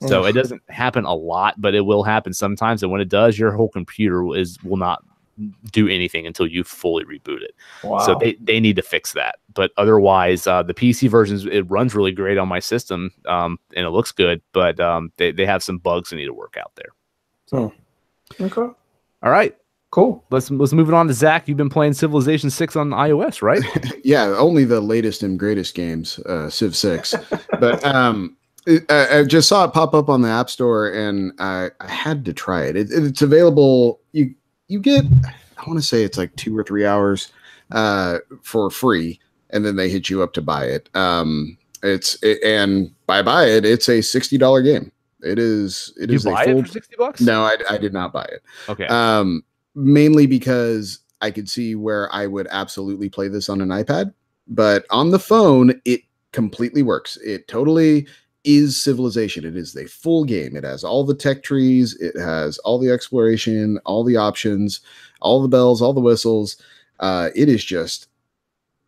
So it doesn't happen a lot, but it will happen sometimes. And when it does, your whole computer will not do anything until you fully reboot it. Wow. So they need to fix that. But otherwise, the PC versions, it runs really great on my system, and it looks good. But they have some bugs that need to work out there. So. Okay. All right. Cool. Let's move it on to Zach. You've been playing Civilization 6 on iOS, right? Yeah, only the latest and greatest games, Civ 6. But I just saw it pop up on the App Store, and I had to try it. It's available. You get, I want to say it's like 2 or 3 hours for free, and then they hit you up to buy it. And by buy it, it's a $60 game. It is. It is. You buy it for $60? No, I did not buy it. Okay. Mainly because I could see where I would absolutely play this on an iPad, but on the phone it completely works. It totally is Civilization. It is a full game. It has all the tech trees. It has all the exploration, all the options, all the bells, all the whistles. It is just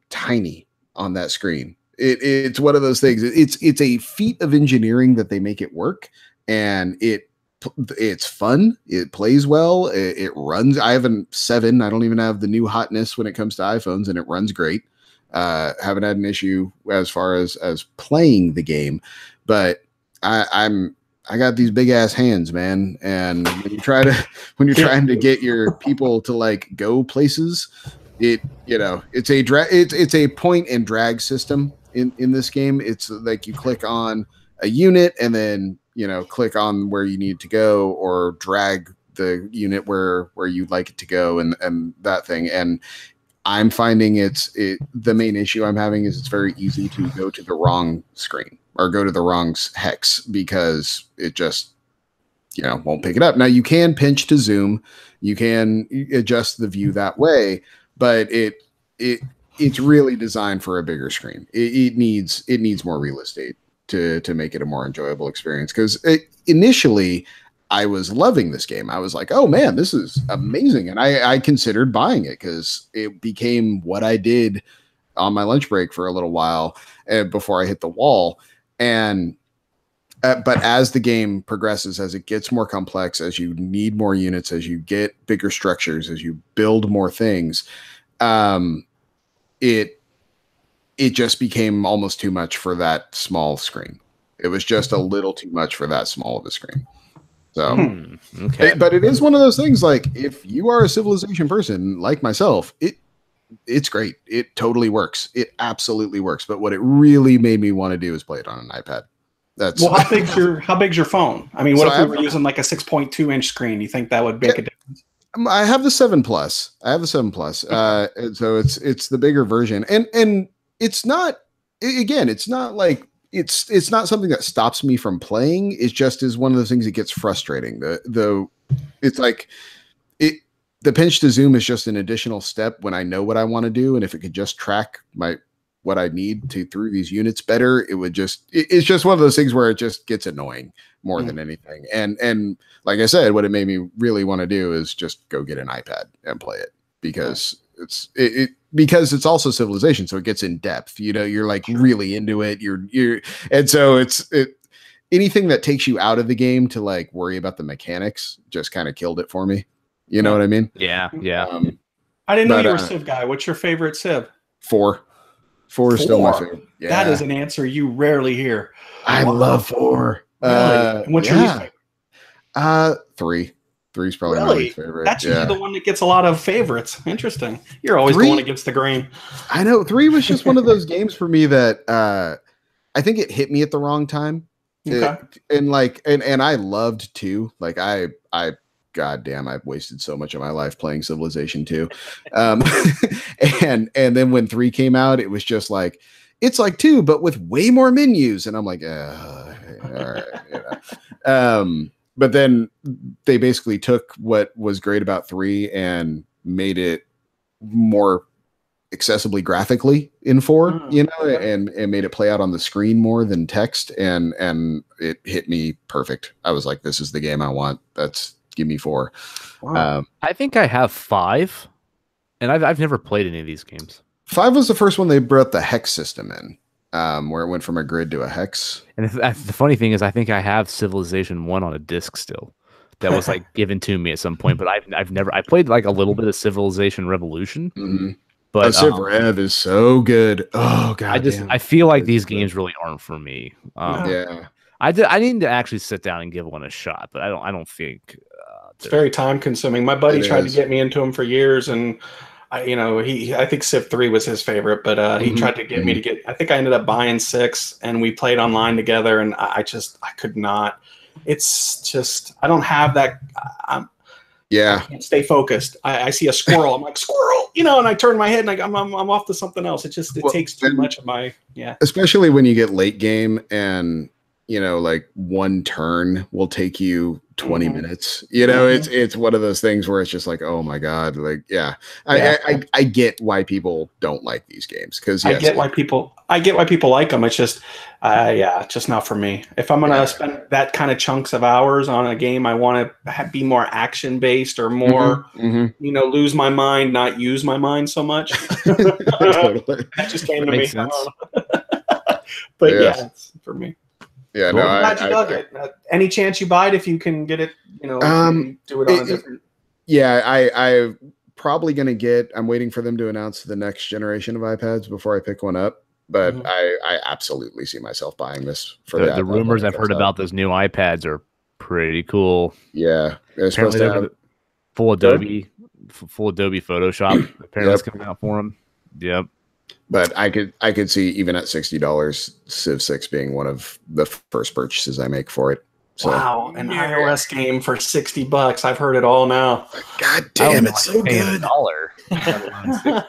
tiny on that screen. It's one of those things. It's a feat of engineering that they make it work, and it's fun. It plays well. It runs. I have a 7. I don't even have the new hotness when it comes to iPhones, and it runs great. Haven't had an issue as far as playing the game, but I got these big ass hands, man. And when you're trying to get your people to like go places, it's a point and drag system in this game. It's like you click on a unit and then click on where you need to go, or drag the unit where you'd like it to go, and that thing. And I'm finding the main issue I'm having is it's very easy to go to the wrong screen or go to the wrong hex because it just won't pick it up. Now you can pinch to zoom, you can adjust the view that way, but it's really designed for a bigger screen. It needs more real estate to make it a more enjoyable experience. Because initially, I was loving this game. I was like, oh man, this is amazing. And I considered buying it because it became what I did on my lunch break for a little while before I hit the wall. And but as the game progresses, as it gets more complex, as you need more units, as you get bigger structures, as you build more things, it it just became almost too much for that small screen. It was just a little too much for that small of a screen. So, okay. but it is one of those things. Like, if you are a Civilization person like myself, it's great. It totally works. It absolutely works. But what it really made me want to do is play it on an iPad. That's well. How big's your phone? I mean, what if we were using like a 6.2-inch screen? You think that would make a difference? I have the 7 Plus. And so it's the bigger version, and it's not. Again, it's not like it's not something that stops me from playing. It just is one of those things that gets frustrating. It's like the pinch to zoom is just an additional step when I know what I want to do, and if it could just track what I need to through these units better, it's just one of those things where it just gets annoying more than anything. And like I said, what it made me really want to do is just go get an iPad and play it, because because it's also Civilization, so it gets in depth. You're like really into it. And so anything that takes you out of the game to like worry about the mechanics just kind of killed it for me. You know what I mean? Yeah. I didn't know you were a Civ guy. What's your favorite Civ? 4. 4 is still my favorite. Yeah. That is an answer you rarely hear. I love 4. Really? And what's your least favorite? 3. 3 is probably my least favorite. That's usually the one that gets a lot of favorites. Interesting. You're always 3, going against the grain. I know. 3 was just one of those games for me that I think it hit me at the wrong time. Okay. And I loved 2. Like I God damn, I've wasted so much of my life playing Civilization 2. And then when 3 came out, it was just like, it's like 2, but with way more menus. And I'm like, all right. But then they basically took what was great about 3 and made it more accessibly graphically in 4, and made it play out on the screen more than text. And it hit me perfect. I was like, this is the game I want. Give me 4. Wow. I think I have 5, and I've never played any of these games. 5 was the first one they brought the hex system in, where it went from a grid to a hex. And the funny thing is, I think I have Civilization 1 on a disc still. That was like given to me at some point, but I've never. I played like a little bit of Civilization Revolution, but Civ Rev is so good. Oh god, I feel like these games really aren't for me. Yeah. I need to actually sit down and give one a shot, but I don't think it's very time consuming. My buddy tried to get me into them for years, and I think Civ 3 was his favorite, but he tried to get me to get. I think I ended up buying 6, and we played online together, and I could not. It's just I don't have that. I can't stay focused. I see a squirrel, I'm like squirrel, and I turn my head and I'm off to something else. It takes too much of my Especially when you get late game and like one turn will take you 20 minutes. It's one of those things where it's just like, oh my god, like I get why people don't like these games, because I get why people like them. It's just just not for me. If I'm gonna spend that kind of chunks of hours on a game, I want to be more action based or more lose my mind, not use my mind so much. Totally. That just came to me. Sense. But it's for me. Yeah, cool. I'm glad you dug it. Any chance you buy it if you can get it, do it on a different. Yeah, I'm probably going to get. I'm waiting for them to announce the next generation of iPads before I pick one up. But I absolutely see myself buying this for the rumors I've heard about those new iPads are pretty cool. Yeah, they're supposed to have full Adobe Photoshop. Apparently, it's coming out for them. Yep. But I could see even at $60, Civ 6 being one of the first purchases I make for it. So. Wow, an iOS game for $60. I've heard it all now. God damn, it's so good. $1.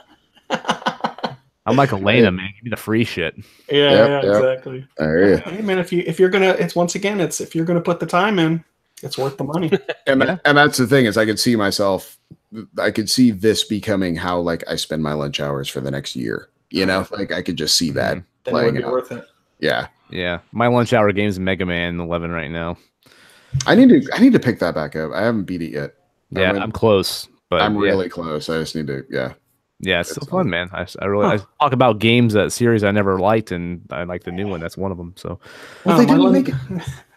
I'm like Alaina, man. Give me the free shit. Yeah, exactly. I hear you. Hey, man, if you're gonna, if you're gonna put the time in, it's worth the money. And that's the thing is, I could see this becoming how like I spend my lunch hours for the next year. Like I could just see that playing it. Worth it. Yeah. My lunch hour game is Mega Man 11 right now. I need to pick that back up. I haven't beat it yet. I'm close, but I'm really close. I just need to. Yeah, it's still fun, man. I talk about games, that series I never liked, and I like the new one. That's one of them. So, they didn't make it.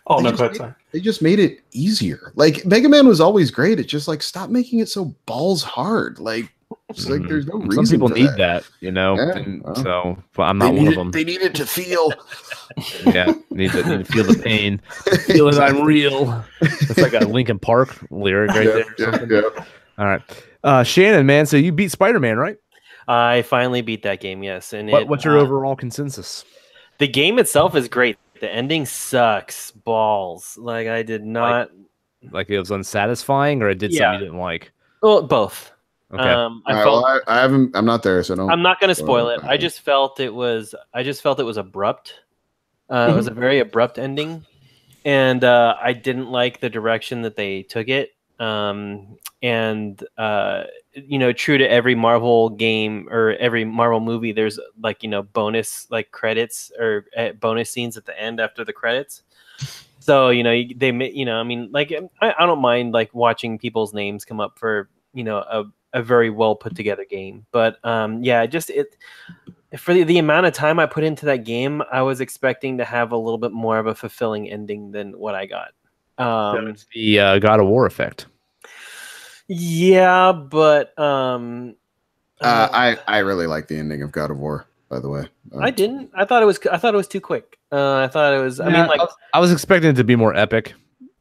Oh no, go ahead. They just made it easier. Like Mega Man was always great. It's just like stop making it so balls hard. Like It's like there's no reason. Some people for need that. you know. Yeah, And well, so but I'm not one of them. They need it to feel. Yeah, need to feel the pain. Feel that I'm real. It's like a Linkin Park lyric right there. Or something. All right, Shannon, man. So you beat Spider-Man, right? I finally beat that game. Yes, and What's your overall consensus? The game itself is great. The ending sucks balls. Like I did not like it was unsatisfying, or it did something you didn't like. Well, both. Okay. I haven't. I'm not there, so don't. I'm not going to spoil it. I just felt it was abrupt. It was a very abrupt ending, and I didn't like the direction that they took it. True to every Marvel game or every Marvel movie, there's bonus credits or bonus scenes at the end after the credits. So I don't mind watching people's names come up for a very well put together game, but for the amount of time I put into that game, I was expecting to have a little bit more of a fulfilling ending than what I got. It's the God of War effect. Yeah, but I really like the ending of God of War. By the way, I didn't. I thought it was too quick. I thought it was. I was expecting it to be more epic.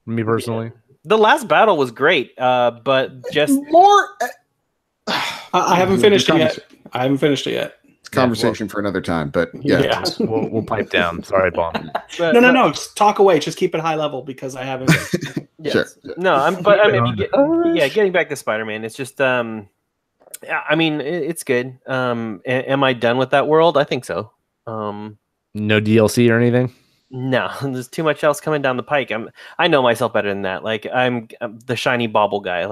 Me personally, the last battle was great, but just more. I haven't finished it yet. I haven't finished it yet. It's a conversation for another time, but yeah. We'll pipe down. Sorry, Bomb. No. Just talk away. Just keep it high level because I haven't. Sure. No, getting back to Spider-Man, it's just it's good. Am I done with that world? I think so. No DLC or anything? No, there's too much else coming down the pike. I know myself better than that. Like I'm the shiny bauble guy.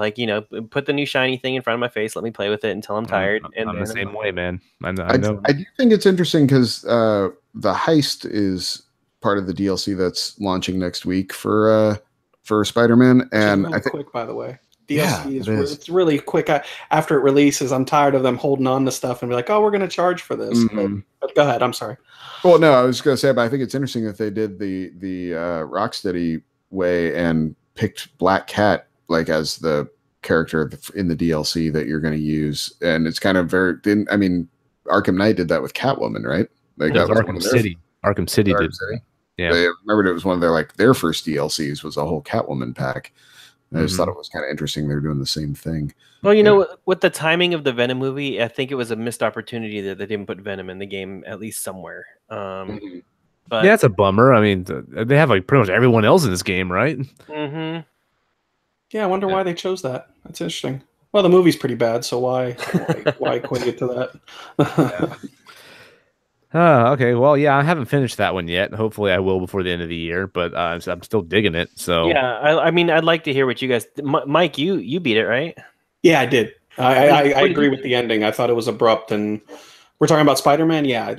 Put the new shiny thing in front of my face, let me play with it until I'm tired. I'm the same way, man. I know. I do think it's interesting because the heist is part of the DLC that's launching next week for Spider-Man, and I think quick, by the way. DLC it's really quick. After it releases, I'm tired of them holding on to stuff and be like, "Oh, we're going to charge for this." But go ahead. I'm sorry. Well, no, I was going to say, but I think it's interesting that they did the Rocksteady way and picked Black Cat as the character in the DLC that you're going to use, and it's kind of very. Arkham Knight did that with Catwoman, right? That was Arkham City. Arkham City did. Yeah, I remembered it was one of their first DLCs was a whole Catwoman pack. I just thought it was kind of interesting they're doing the same thing. Well, with the timing of the Venom movie, I think it was a missed opportunity that they didn't put Venom in the game at least somewhere. But yeah, it's a bummer. I mean, they have pretty much everyone else in this game, right? Mm-hmm. Yeah, I wonder why they chose that. That's interesting. Well, the movie's pretty bad, so why equate it to that? Okay. Well, yeah, I haven't finished that one yet. Hopefully, I will before the end of the year. But I'm still digging it. So yeah, I'd like to hear what you guys. Mike, you beat it, right? Yeah, I did. I agree with the ending. I thought it was abrupt, and we're talking about Spider-Man. Yeah.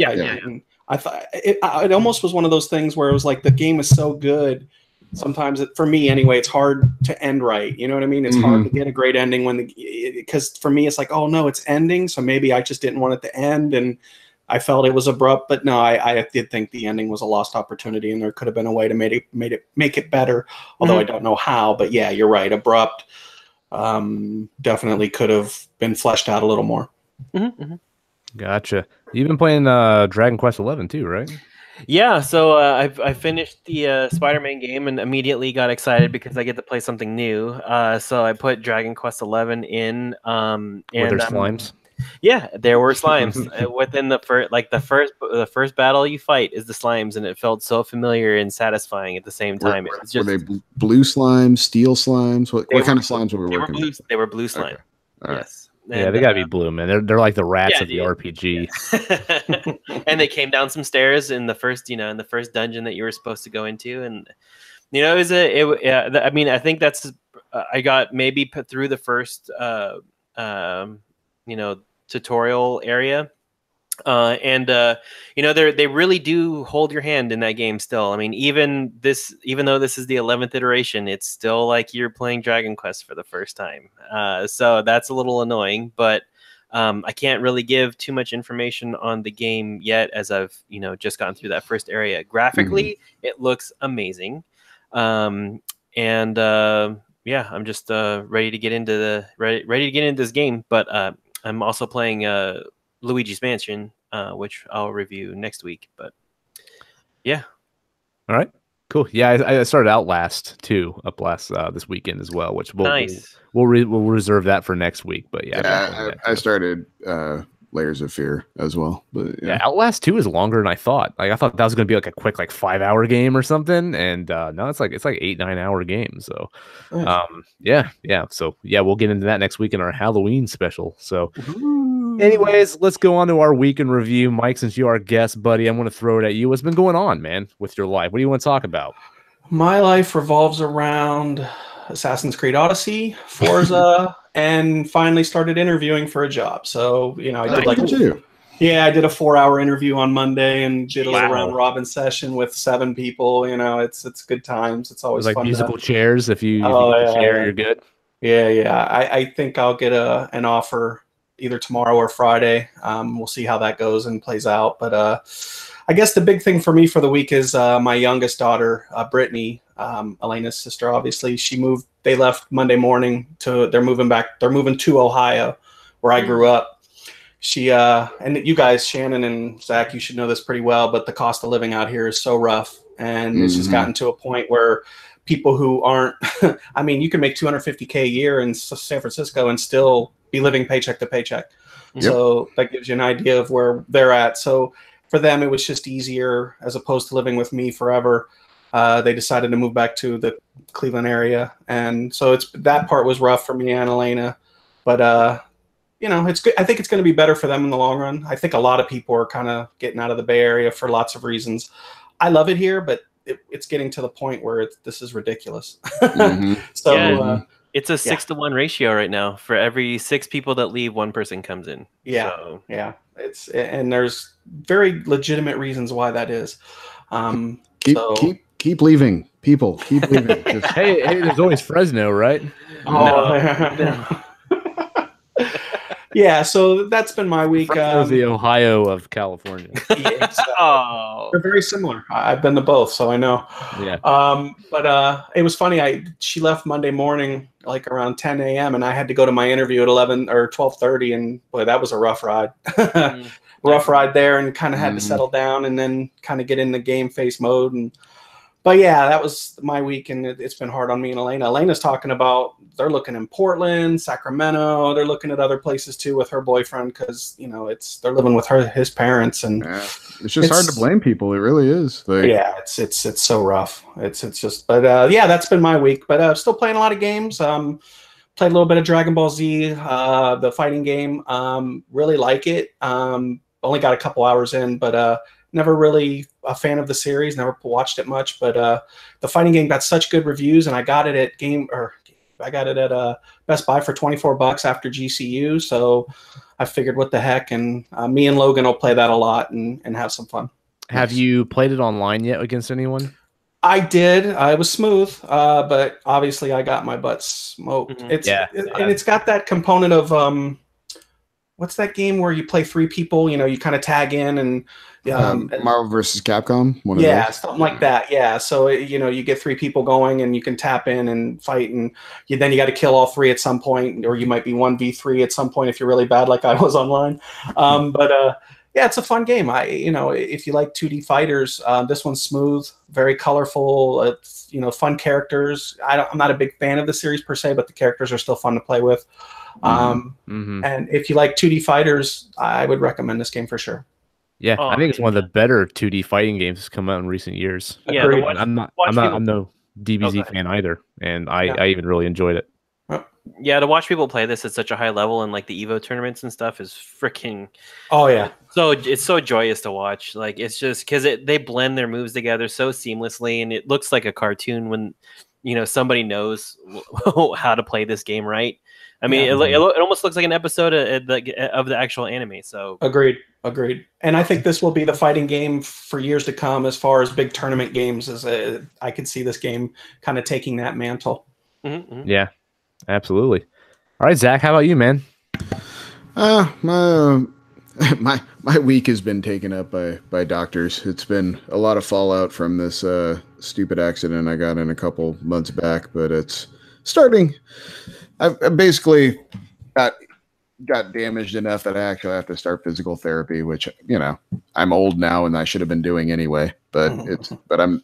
I thought it almost was one of those things where it was like the game is so good. Sometimes, for me anyway, it's hard to end right. You know what I mean? It's hard to get a great ending because for me, it's like, oh no, it's ending. So maybe I just didn't want it to end, and I felt it was abrupt, but no, I did think the ending was a lost opportunity, and there could have been a way to make it better. Although I don't know how, but yeah, you're right. Abrupt, definitely could have been fleshed out a little more. Gotcha. You've been playing Dragon Quest XI too, right? Yeah, so I finished the Spider-Man game and immediately got excited because I get to play something new. So I put Dragon Quest XI in. Were there slimes? Yeah, there were slimes within the first battle you fight is the slimes, and it felt so familiar and satisfying at the same time. Were they blue slimes, steel slimes? What kind of slimes were we working with? They were blue slime. Okay. Yes. Yeah, they gotta be blue, man. They're like the rats of the RPG. And they came down some stairs in the first dungeon that you were supposed to go into, and I think that's I got maybe put through the first tutorial area, they really do hold your hand in that game still. I mean, even though this is the 11th iteration, it's still like you're playing Dragon Quest for the first time. So that's a little annoying, but I can't really give too much information on the game yet, as I've just gone through that first area. Graphically, it looks amazing, I'm just ready to get into this game. But I'm also playing Luigi's Mansion, which I'll review next week. But yeah. All right. Cool. Yeah, I started Outlast too this weekend as well, which Nice. we'll reserve that for next week. But yeah, I started Layers of Fear as well. But yeah, Outlast 2 is longer than I thought. Like I thought that was gonna be like a quick 5-hour game or something, and no, it's like 8-9 hour game. So, Nice. yeah. So yeah, we'll get into that next week in our Halloween special. So, anyways, let's go on to our week in review. Mike, since you are our guest, buddy, I'm gonna throw it at you. What's been going on, man, with your life? What do you want to talk about? My life revolves around Assassin's Creed Odyssey, Forza, and finally started interviewing for a job. So, I did I did a 4-hour interview on Monday and did a little round robin session with 7 people. It's good times. It's always like fun. Musical chairs. If you get the chair, you're good. Yeah. I think I'll get an offer either tomorrow or Friday. We'll see how that goes and plays out. But I guess the big thing for me for the week is my youngest daughter, Brittany, Alaina's sister, obviously. They left Monday morning they're moving to Ohio, where I grew up. She, and you guys, Shannon and Zach, you should know this pretty well, but the cost of living out here is so rough. And it's just gotten to a point where people who aren't, I mean, you can make $250K a year in San Francisco and still be living paycheck to paycheck. Yep. So that gives you an idea of where they're at. So for them, it was just easier as opposed to living with me forever. They decided to move back to the Cleveland area. And so that part was rough for me and Alaina. But, it's good. I think it's going to be better for them in the long run. I think a lot of people are kind of getting out of the Bay Area for lots of reasons. I love it here, but it's getting to the point where this is ridiculous. So it's a 6-to-1 ratio right now. For every 6 people that leave, 1 person comes in. Yeah. And there's very legitimate reasons why that is. Keep leaving, people. Keep leaving. hey, there's always Fresno, right? No. Yeah, so that's been my week. Fresno's the Ohio of California. They're very similar. I've been to both, so I know. Yeah. But it was funny. She left Monday morning, like around 10 a.m., and I had to go to my interview at 11 or 12:30, and boy, that was a rough ride. Rough ride there, and kind of had to settle down, and then kind of get in the game face mode. But yeah, that was my week, and it's been hard on me and Alaina. Alaina's talking about they're looking in Portland, Sacramento. They're looking at other places too with her boyfriend because they're living with his parents, and it's just hard to blame people. It really is. It's so rough. It's just, but that's been my week. But still playing a lot of games. Played a little bit of Dragon Ball Z, the fighting game. Really like it. Only got a couple hours in, but never really a fan of the series. Never watched it much, but the fighting game got such good reviews, and I got it at Best Buy for $24 after GCU. So I figured, what the heck? And me and Logan will play that a lot and have some fun. Have you played it online yet against anyone? I did. It was smooth, but obviously I got my butt smoked. And it's got that component of what's that game where you play 3 people? You kind of tag in and Marvel versus Capcom. Something like that. Yeah. So you get 3 people going, and you can tap in and fight, and then you got to kill all 3 at some point, or you might be 1v3 at some point if you're really bad, like I was online. But it's a fun game. If you like 2D fighters, this one's smooth, very colorful. It's fun characters. I'm not a big fan of the series per se, but the characters are still fun to play with. And if you like 2D fighters, I would recommend this game for sure. Yeah, I think it's one of the better 2D fighting games that's come out in recent years. Yeah, I'm no DBZ fan either, and I even really enjoyed it. Yeah, to watch people play this at such a high level and like the Evo tournaments and stuff is freaking. Oh yeah. So it's so joyous to watch. Like it's just because they blend their moves together so seamlessly, and it looks like a cartoon when somebody knows how to play this game right. I mean, it almost looks like an episode of the actual anime. So agreed. And I think this will be the fighting game for years to come as far as big tournament games. I could see this game kind of taking that mantle. Mm-hmm. Yeah, absolutely. All right, Zach, how about you, man? My week has been taken up by doctors. It's been a lot of fallout from this stupid accident I got in a couple months back, but it's starting. I basically got got damaged enough that I actually have to start physical therapy, which, you know, I'm old now and I should have been doing anyway, but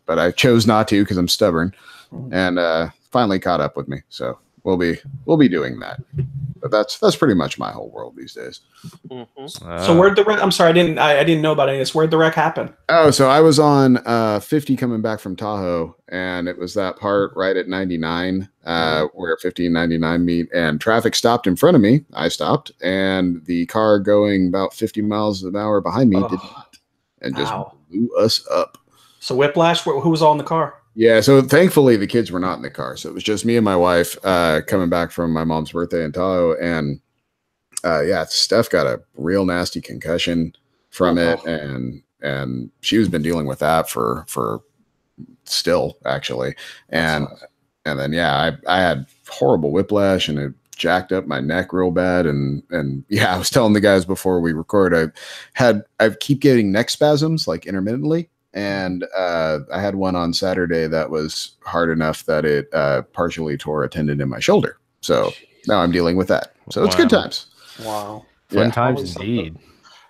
I chose not to because I'm stubborn, and finally caught up with me. So we'll be doing that. But that's pretty much my whole world these days. So where'd the wreck? I'm sorry, I didn't know about any of this. Where'd the wreck happen? Oh, so I was on 50 coming back from Tahoe, and it was that part right at 99 where 50 and 99 meet, and traffic stopped in front of me. I stopped, and the car going about 50 miles an hour behind me did not, and just blew us up. So whiplash. Who was all in the car? Yeah, so thankfully the kids were not in the car, so it was just me and my wife coming back from my mom's birthday in Tahoe, and yeah, Steph got a real nasty concussion from it, and she's been dealing with that for still actually, and then yeah, I had horrible whiplash and it jacked up my neck real bad, and yeah, I was telling the guys before we record, I keep getting neck spasms like intermittently. And I had one on Saturday that was hard enough that it partially tore a tendon in my shoulder. So now I'm dealing with that. So it's good times. Wow. Fun times indeed.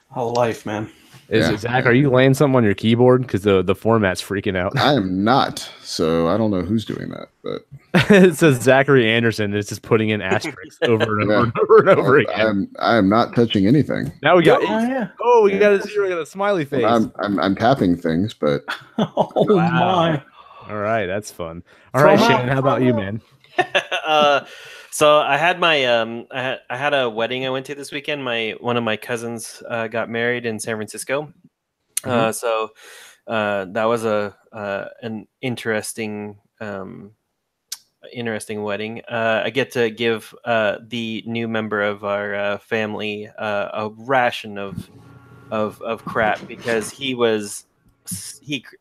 Whole life, man. Zach, are you laying something on your keyboard? Because the format's freaking out. I am not. So I don't know who's doing that. But it says Zachary Anderson is just putting in asterisks over and over again. I am not touching anything. Now we got we got a zero, we got a smiley face. I'm tapping things, but oh my. All right, that's fun. All right, Shannon, how about you, man? So I had my I had a wedding I went to this weekend. One of my cousins got married in San Francisco. So that was an interesting wedding. I get to give the new member of our family a ration of crap because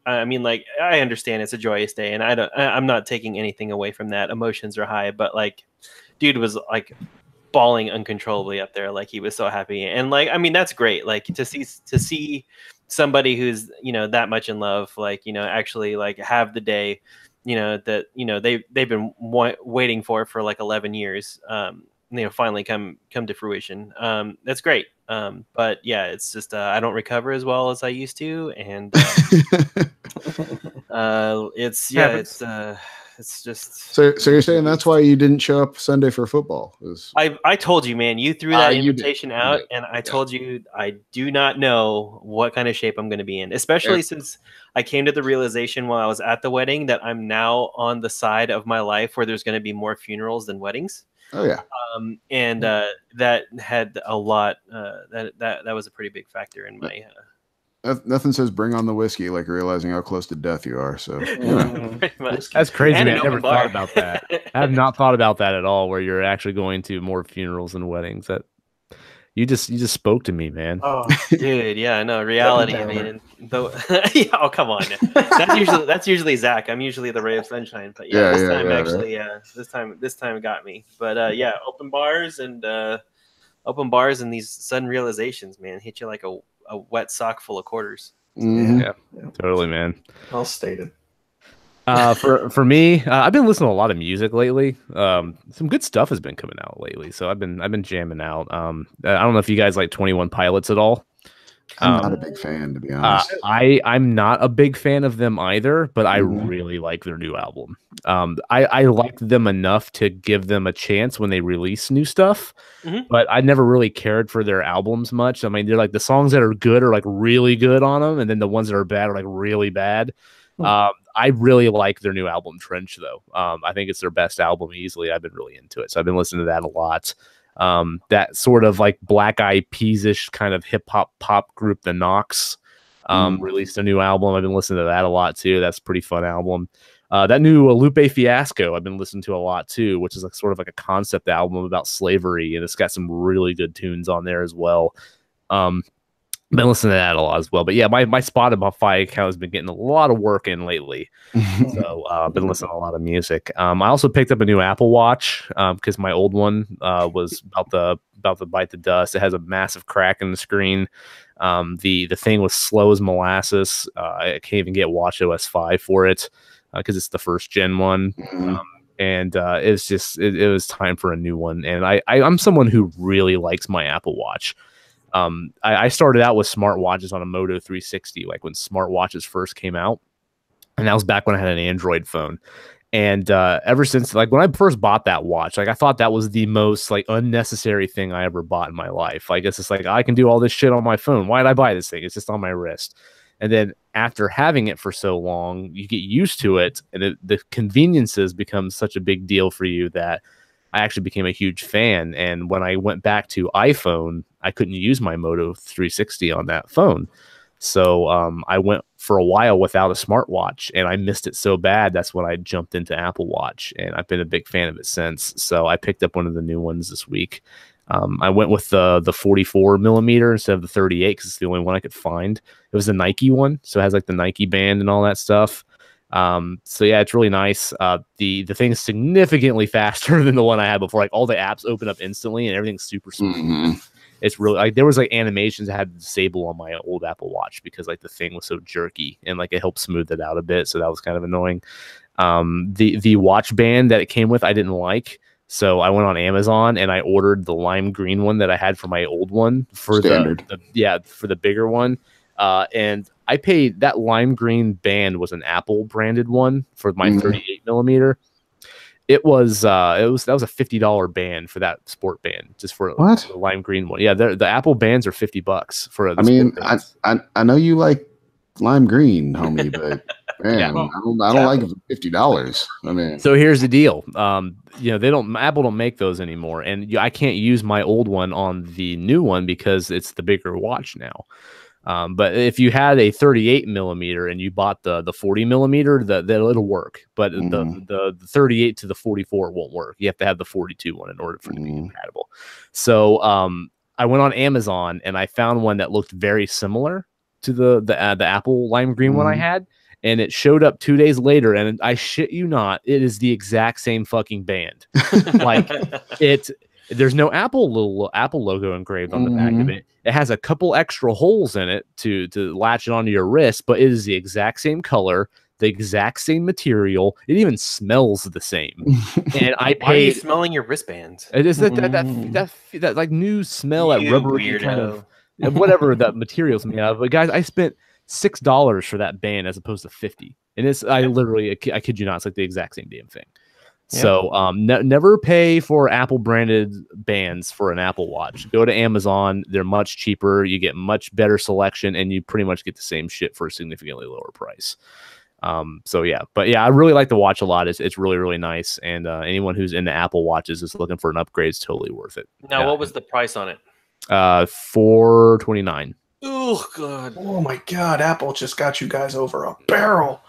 I mean, like, I understand it's a joyous day, and I'm not taking anything away from that. Emotions are high, but like, dude was like bawling uncontrollably up there, like he was so happy, and like, I mean, that's great. Like to see somebody who's, you know, that much in love, like, you know, actually like have the day, you know, that, you know, they've been waiting for like 11 years, you know, finally come to fruition. That's great. But yeah, it's just I don't recover as well as I used to, and it's just. So you're saying that's why you didn't show up Sunday for football? I told you, man. You threw that invitation out, and I told you I do not know what kind of shape I'm going to be in, especially since I came to the realization while I was at the wedding that I'm now on the side of my life where there's going to be more funerals than weddings. Oh yeah. And that had a lot. That was a pretty big factor in my. Nothing says bring on the whiskey like realizing how close to death you are. So that's crazy, man. I never thought about that. I have not thought about that at all. Where you're actually going to more funerals than weddings. That you just spoke to me, man. Oh, dude, yeah, no reality. I mean, though, yeah, oh come on. That's usually Zach. I'm usually the ray of sunshine, but this time got me. But yeah, open bars and these sudden realizations, man, hit you like a wet sock full of quarters. Yeah, totally, man. Well stated. For me, I've been listening to a lot of music lately. Some good stuff has been coming out lately, so I've been jamming out. I don't know if you guys like 21 Pilots at all. I'm not a big fan, to be honest. I'm not a big fan of them either, but I really like their new album. I like them enough to give them a chance when they release new stuff, but I never really cared for their albums much. I mean, they're like the songs that are good are like really good on them, and then the ones that are bad are like really bad. I really like their new album, Trench, though. I think it's their best album easily. I've been really into it, so I've been listening to that a lot. That sort of like Black Eyed Peas-ish kind of hip hop pop group, The Knocks, released a new album. I've been listening to that a lot too. That's a pretty fun album. That new Lupe Fiasco I've been listening to a lot too, which is like sort of like a concept album about slavery, and it's got some really good tunes on there as well. Been listening to that a lot as well. But yeah, my Spotify account has been getting a lot of work in lately. So I've been listening to a lot of music. I also picked up a new Apple Watch because my old one was about to bite the dust. It has a massive crack in the screen. The thing was slow as molasses. I can't even get watchOS 5 for it because it's the first gen one. and it's just it was time for a new one. And I'm someone who really likes my Apple Watch. I started out with smartwatches on a Moto 360, like when smartwatches first came out, and that was back when I had an Android phone. And ever since, like when I first bought that watch, like I thought that was the most like unnecessary thing I ever bought in my life. Like it's just like I can do all this shit on my phone. Why did I buy this thing? It's just on my wrist. And then after having it for so long, you get used to it, and the conveniences become such a big deal for you that I actually became a huge fan. And when I went back to iPhone, I couldn't use my Moto 360 on that phone. So I went for a while without a smartwatch, and I missed it so bad. That's when I jumped into Apple Watch, and I've been a big fan of it since. So I picked up one of the new ones this week. I went with the 44 millimeter instead of the 38 because it's the only one I could find. It was the Nike one, so it has like the Nike band and all that stuff. So yeah, it's really nice. The thing is significantly faster than the one I had before. Like all the apps open up instantly, and everything's super smooth. Mm-hmm. It's really like there was like animations I had to disable on my old Apple Watch because like the thing was so jerky, and like it helped smooth it out a bit. So that was kind of annoying. The watch band that it came with, I didn't like. So I went on Amazon and I ordered the lime green one that I had for my old one for for the bigger one. And I paid that lime green band was an Apple branded one for my 38 millimeter. That was a $50 band for that sport band, just for the lime green one. Yeah, the Apple bands are $50 for. I know you like lime green, homie, but man, yeah. I don't like it for $50. I mean, so here's the deal. Apple don't make those anymore, and I can't use my old one on the new one because it's the bigger watch now. But if you had a 38 millimeter and you bought the 40 millimeter, it'll work. But the 38 to the 44 won't work. You have to have the 42 one in order for it to be compatible. So I went on Amazon and I found one that looked very similar to the Apple lime green one I had, and it showed up 2 days later. And I shit you not, it is the exact same fucking band. Like there's no Apple logo engraved on the back of it. It has a couple extra holes in it to latch it onto your wrist, but it is the exact same color, the exact same material. It even smells the same. And I paid. Why are you smelling your wristbands? It is that like new smell, that rubbery kind of whatever that material's made out of. But guys, I spent $6 for that band as opposed to $50, and I kid you not, it's like the exact same damn thing. Yeah. So never pay for Apple branded bands for an Apple Watch. Go to Amazon. They're much cheaper. You get much better selection, and you pretty much get the same shit for a significantly lower price. So yeah, but yeah, I really like the watch a lot. It's really, really nice. And anyone who's into Apple Watches is looking for an upgrade is totally worth it. Now, what was the price on it? $429. Oh god! Oh my god! Apple just got you guys over a barrel.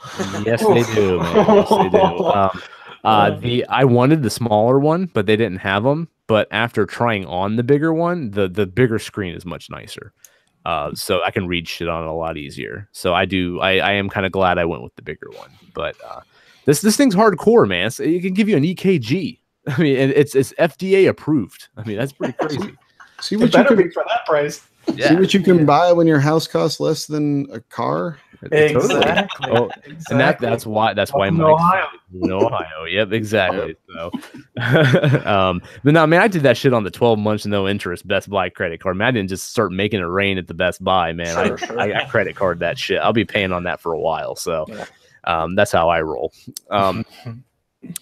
Yes, they do, man. Yes, they do. I wanted the smaller one, but they didn't have them. But after trying on the bigger one, the bigger screen is much nicer. So I can read shit on it a lot easier. So I am kind of glad I went with the bigger one. But this thing's hardcore, man. So it can give you an EKG. I mean, it's FDA approved. I mean, that's pretty crazy. See what you can be for that price. Yeah. See what you can buy when your house costs less than a car. Exactly. Oh, exactly. And that's why Mike's in Ohio. Yep, exactly. Yep. So, but no, man, I did that shit on the 12 months no interest Best Buy credit card. Man, I didn't just start making it rain at the Best Buy, man. I credit card that shit. I'll be paying on that for a while. So, that's how I roll.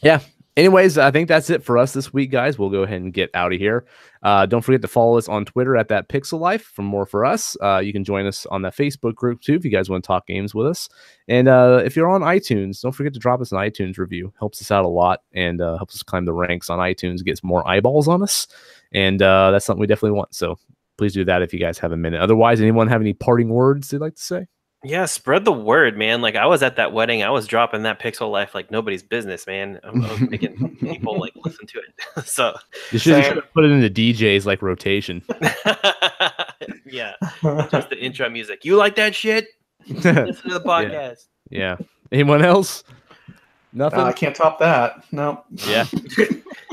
Yeah. Anyways, I think that's it for us this week, guys. We'll go ahead and get out of here. Don't forget to follow us on Twitter at That Pixel Life for more for us. You can join us on that Facebook group too if you guys want to talk games with us. And if you're on iTunes, don't forget to drop us an iTunes review. Helps us out a lot and helps us climb the ranks on iTunes, gets more eyeballs on us. And that's something we definitely want. So please do that if you guys have a minute. Otherwise, anyone have any parting words they'd like to say? Yeah, spread the word, man. Like I was at that wedding, I was dropping that Pixel Life like nobody's business, man. I was making people like listen to it. So you should put it in the DJ's like rotation. Yeah, just the intro music. You like that shit? Listen to the podcast. Yeah. Anyone else? Nothing. I can't top that. No. Yeah.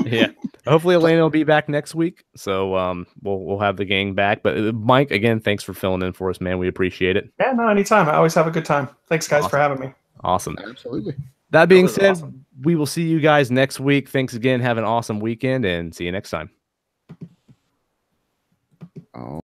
Yeah. Hopefully Alaina will be back next week, so we'll have the gang back. But Mike, again, thanks for filling in for us, man. We appreciate it. Yeah, no, anytime. I always have a good time. Thanks, guys, for having me. Awesome. Absolutely. That being said, we will see you guys next week. Thanks again. Have an awesome weekend, and see you next time. Oh.